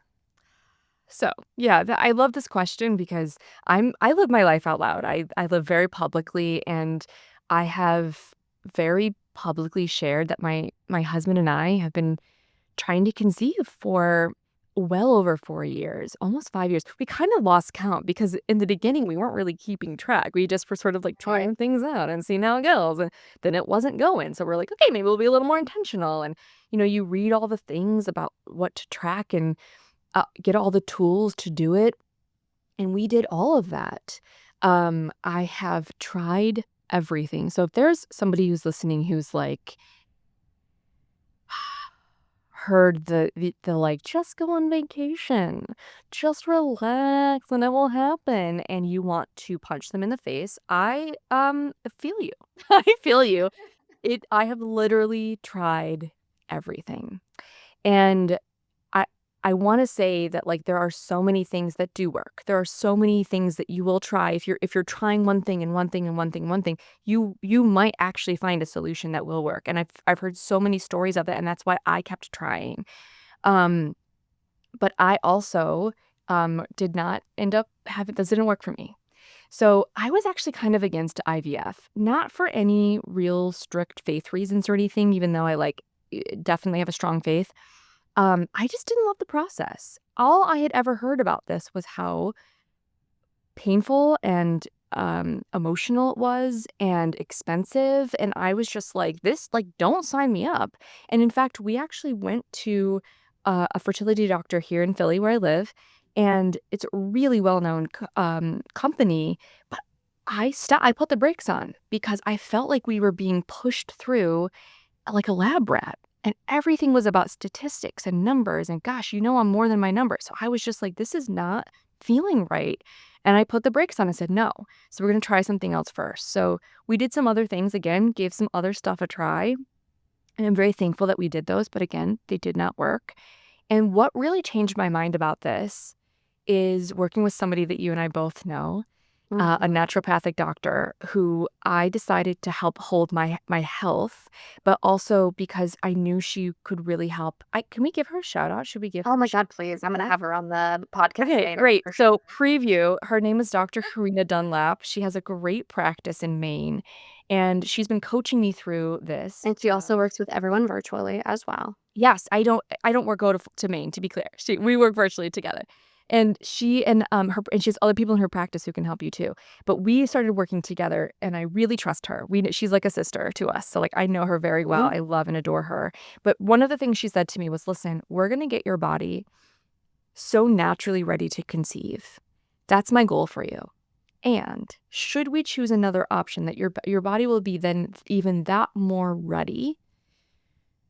So, yeah, I love this question because I live my life out loud. I live very publicly, and I have very publicly shared that my husband and I have been trying to conceive for well over 4 years, almost 5 years. We kind of lost count because in the beginning we weren't really keeping track. We just were sort of like Right. trying things out and seeing how it goes, and then it wasn't going. So we're like, okay, maybe we'll be a little more intentional. And you read all the things about what to track and get all the tools to do it, and we did all of that. I have tried everything. So if there's somebody who's listening who's like heard the like just go on vacation, just relax and it will happen, and you want to punch them in the face, I feel you. I feel you. I have literally tried everything. And I I wanna say that, like, there are so many things that do work. There are so many things that you will try. If you're trying one thing and one thing and one thing and one thing, you might actually find a solution that will work, and I've heard so many stories of it, and that's why I kept trying. Um, but I also, did not end up having this didn't work for me. So, I was actually kind of against IVF, not for any real strict faith reasons or anything, even though I, like, definitely have a strong faith. I just didn't love the process. All I had ever heard about this was how painful and, emotional it was and expensive, and I was just like, "This like, don't sign me up." And in fact, we actually went to, a fertility doctor here in Philly where I live, and it's a really well-known company, but I put the brakes on because I felt like we were being pushed through like a lab rat. And everything was about statistics and numbers. And gosh, I'm more than my number. So I was just like, this is not feeling right. And I put the brakes on and said, no. So we're going to try something else first. So we did some other things again, gave some other stuff a try. And I'm very thankful that we did those. But again, they did not work. And what really changed my mind about this is working with somebody that you and I both know, a naturopathic doctor who I decided to help hold my health, but also because I knew she could really help. Can we give her a shout out? Should we give? Oh my God, please. I'm going to have her on the podcast. Okay, later, great. for So preview, her name is Dr. Karina Dunlap. She has a great practice in Maine, and she's been coaching me through this. And she also works with everyone virtually as well. Yes, I don't go to Maine, to be clear. We work virtually together. And she and she has other people in her practice who can help you too. But we started working together, and I really trust her. She's like a sister to us. So like I know her very well. I love and adore her. But one of the things she said to me was, listen, we're going to get your body so naturally ready to conceive. That's my goal for you. And should we choose another option, that your body will be then even that more ready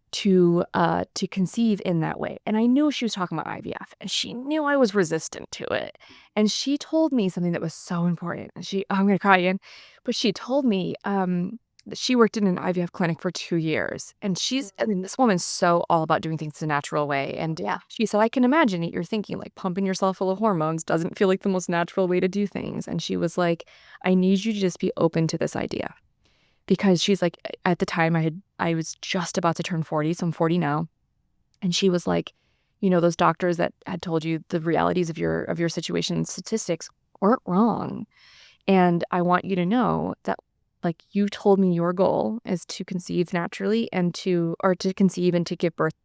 to conceive in that way. And I knew she was talking about IVF, and she knew I was resistant to it. And she told me something that was so important. And I'm going to cry again, but she told me that she worked in an IVF clinic for 2 years. And this woman's so all about doing things the natural way. And she said, I can imagine it. You're thinking like pumping yourself full of hormones doesn't feel like the most natural way to do things. And she was like, I need you to just be open to this idea. Because she's like, at the time I was just about to turn 40, so I'm 40 now. And she was like, those doctors that had told you the realities of your situation and statistics weren't wrong. And I want you to know that like you told me your goal is to conceive naturally and to conceive and to give birth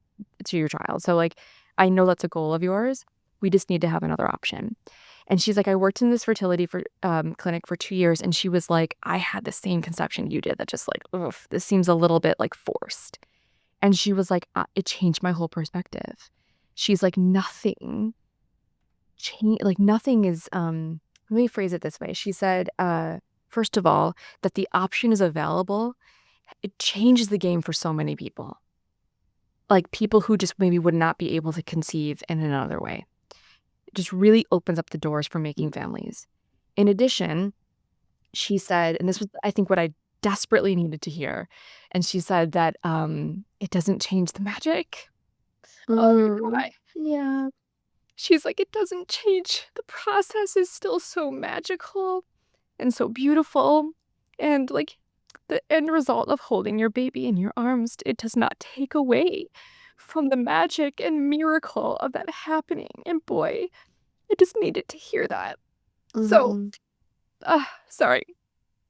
to your child. So like, I know that's a goal of yours. We just need to have another option. And she's like, I worked in this fertility clinic for 2 years. And she was like, I had the same conception you did, that just like, oof, this seems a little bit like forced. And she was like, it changed my whole perspective. She's like, nothing is, let me phrase it this way. She said, first of all, that the option is available. It changes the game for so many people. Like people who just maybe would not be able to conceive in another way. Just really opens up the doors for making families. In addition, she said, and this was, I think, what I desperately needed to hear, and she said that it doesn't change the magic. Yeah. She's like, it doesn't change. The process is still so magical and so beautiful. And like the end result of holding your baby in your arms, it does not take away from the magic and miracle of that happening. And boy, I just needed to hear that. So, sorry.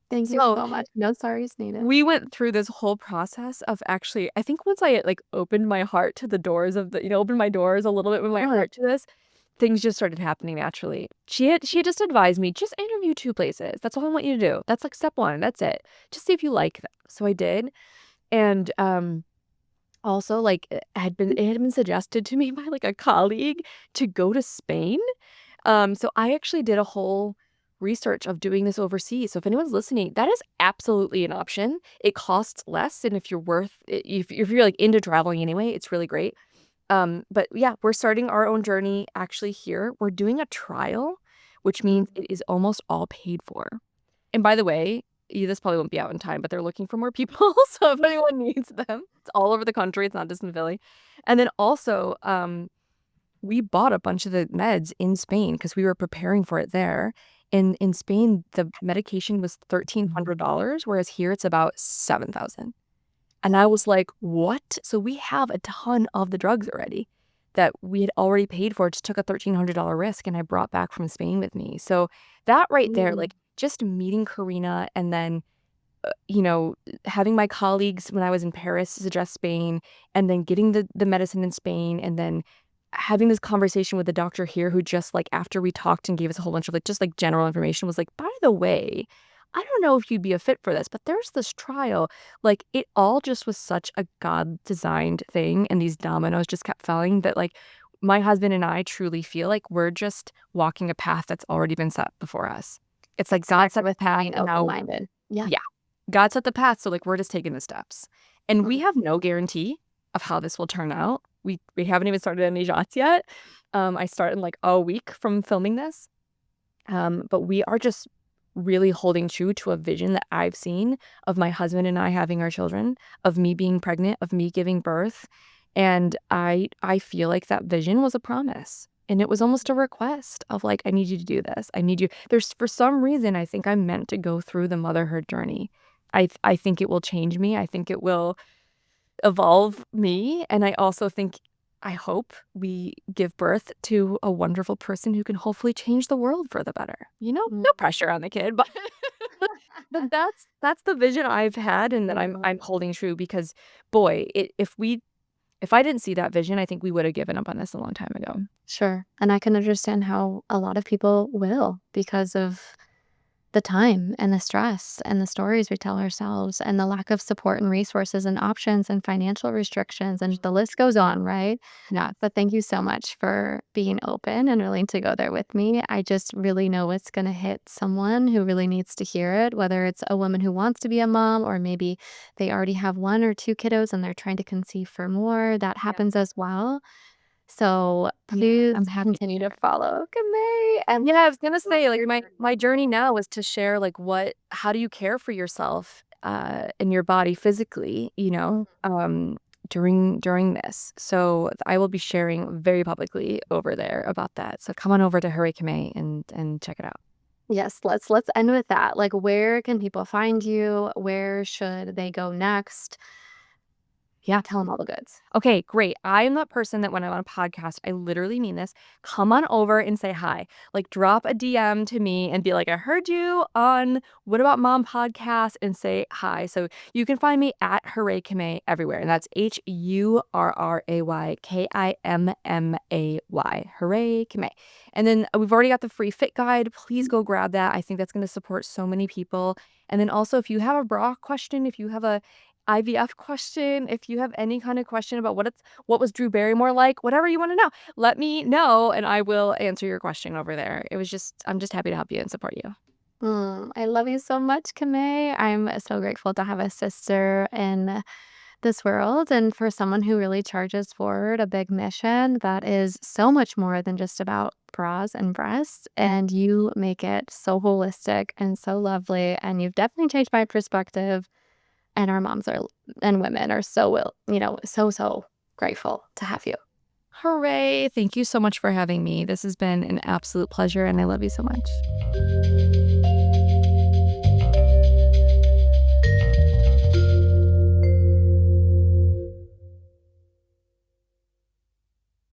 Thank you so much. No sorries needed. We went through this whole process of actually, I think once I like opened my heart to the doors of opened my doors a little bit with my heart to this, things just started happening naturally. She had just advised me, just interview 2 places. That's all I want you to do. That's like step 1. That's it. Just see if you like them. So I did. And also like it had been suggested to me by like a colleague to go to Spain. So I actually did a whole research of doing this overseas. So if anyone's listening, that is absolutely an option. It costs less, and if you're like into traveling anyway, it's really great. But yeah, we're starting our own journey actually here. We're doing a trial, which means it is almost all paid for. And by the way, this probably won't be out in time, but they're looking for more people. So if anyone needs them, it's all over the country. It's not just in Philly. And then also, we bought a bunch of the meds in Spain because we were preparing for it there. In Spain, the medication was $1,300, whereas here it's about $7,000. And I was like, what? So we have a ton of the drugs already that we had already paid for. It just took a $1,300 risk, and I brought back from Spain with me. So that right there, like just meeting Karina, and then having my colleagues when I was in Paris suggest Spain, and then getting the medicine in Spain, and then having this conversation with the doctor here who just like after we talked and gave us a whole bunch of like just like general information was like, by the way, I don't know if you'd be a fit for this, but there's this trial. Like it all just was such a God designed thing, and these dominoes just kept falling that like my husband and I truly feel like we're just walking a path that's already been set before us. It's like God set the path, and now Yeah. God set the path, so like we're just taking the steps, and we have no guarantee of how this will turn out. We haven't even started any shots yet. I start in like a week from filming this. But we are just really holding true to a vision that I've seen of my husband and I having our children, of me being pregnant, of me giving birth. And I feel like that vision was a promise. And it was almost a request of like, I need you to do this. I need you. There's for some reason, I think I'm meant to go through the motherhood journey. I think it will change me. I think it will evolve me. And I also think, I hope we give birth to a wonderful person who can hopefully change the world for the better. No pressure on the kid, but but that's the vision I've had and that I'm holding true because boy, if I didn't see that vision, I think we would have given up on this a long time ago. Sure. And I can understand how a lot of people will because of the time and the stress and the stories we tell ourselves and the lack of support and resources and options and financial restrictions and the list goes on, right? Yeah. But thank you so much for being open and willing to go there with me. I just really know it's going to hit someone who really needs to hear it, whether it's a woman who wants to be a mom or maybe they already have one or two kiddos and they're trying to conceive for more. That happens as well. So please continue to follow Kimmay. And Yeah, I was gonna say, like, my journey now is to share, like, how do you care for yourself, in your body physically, during this. So I will be sharing very publicly over there about that. So come on over to Hooray Kimmay and check it out. yes, let's end with that. Like, where can people find you? Where should they go next? Yeah. Tell them all the goods. Okay, great. I am that person that when I'm on a podcast, I literally mean this. Come on over and say hi. Like, drop a DM to me and be like, I heard you on What About Mom podcast and say hi. So you can find me at Hooray Kimmay everywhere. And that's HURRAY KIMMAY. Hooray Kimmay. And then we've already got the free fit guide. Please go grab that. I think that's going to support so many people. And then also, if you have a bra question, if you have a IVF question, if you have any kind of question about what was Drew Barrymore like, whatever you want to know, let me know and I will answer your question over there. I'm just happy to help you and support you. I love you so much, Kimmay. I'm so grateful to have a sister in this world and for someone who really charges forward a big mission that is so much more than just about bras and breasts. And you make it so holistic and so lovely. And you've definitely changed my perspective. And our moms are and women are so grateful to have you. Hooray. Thank you so much for having me. This has been an absolute pleasure and I love you so much.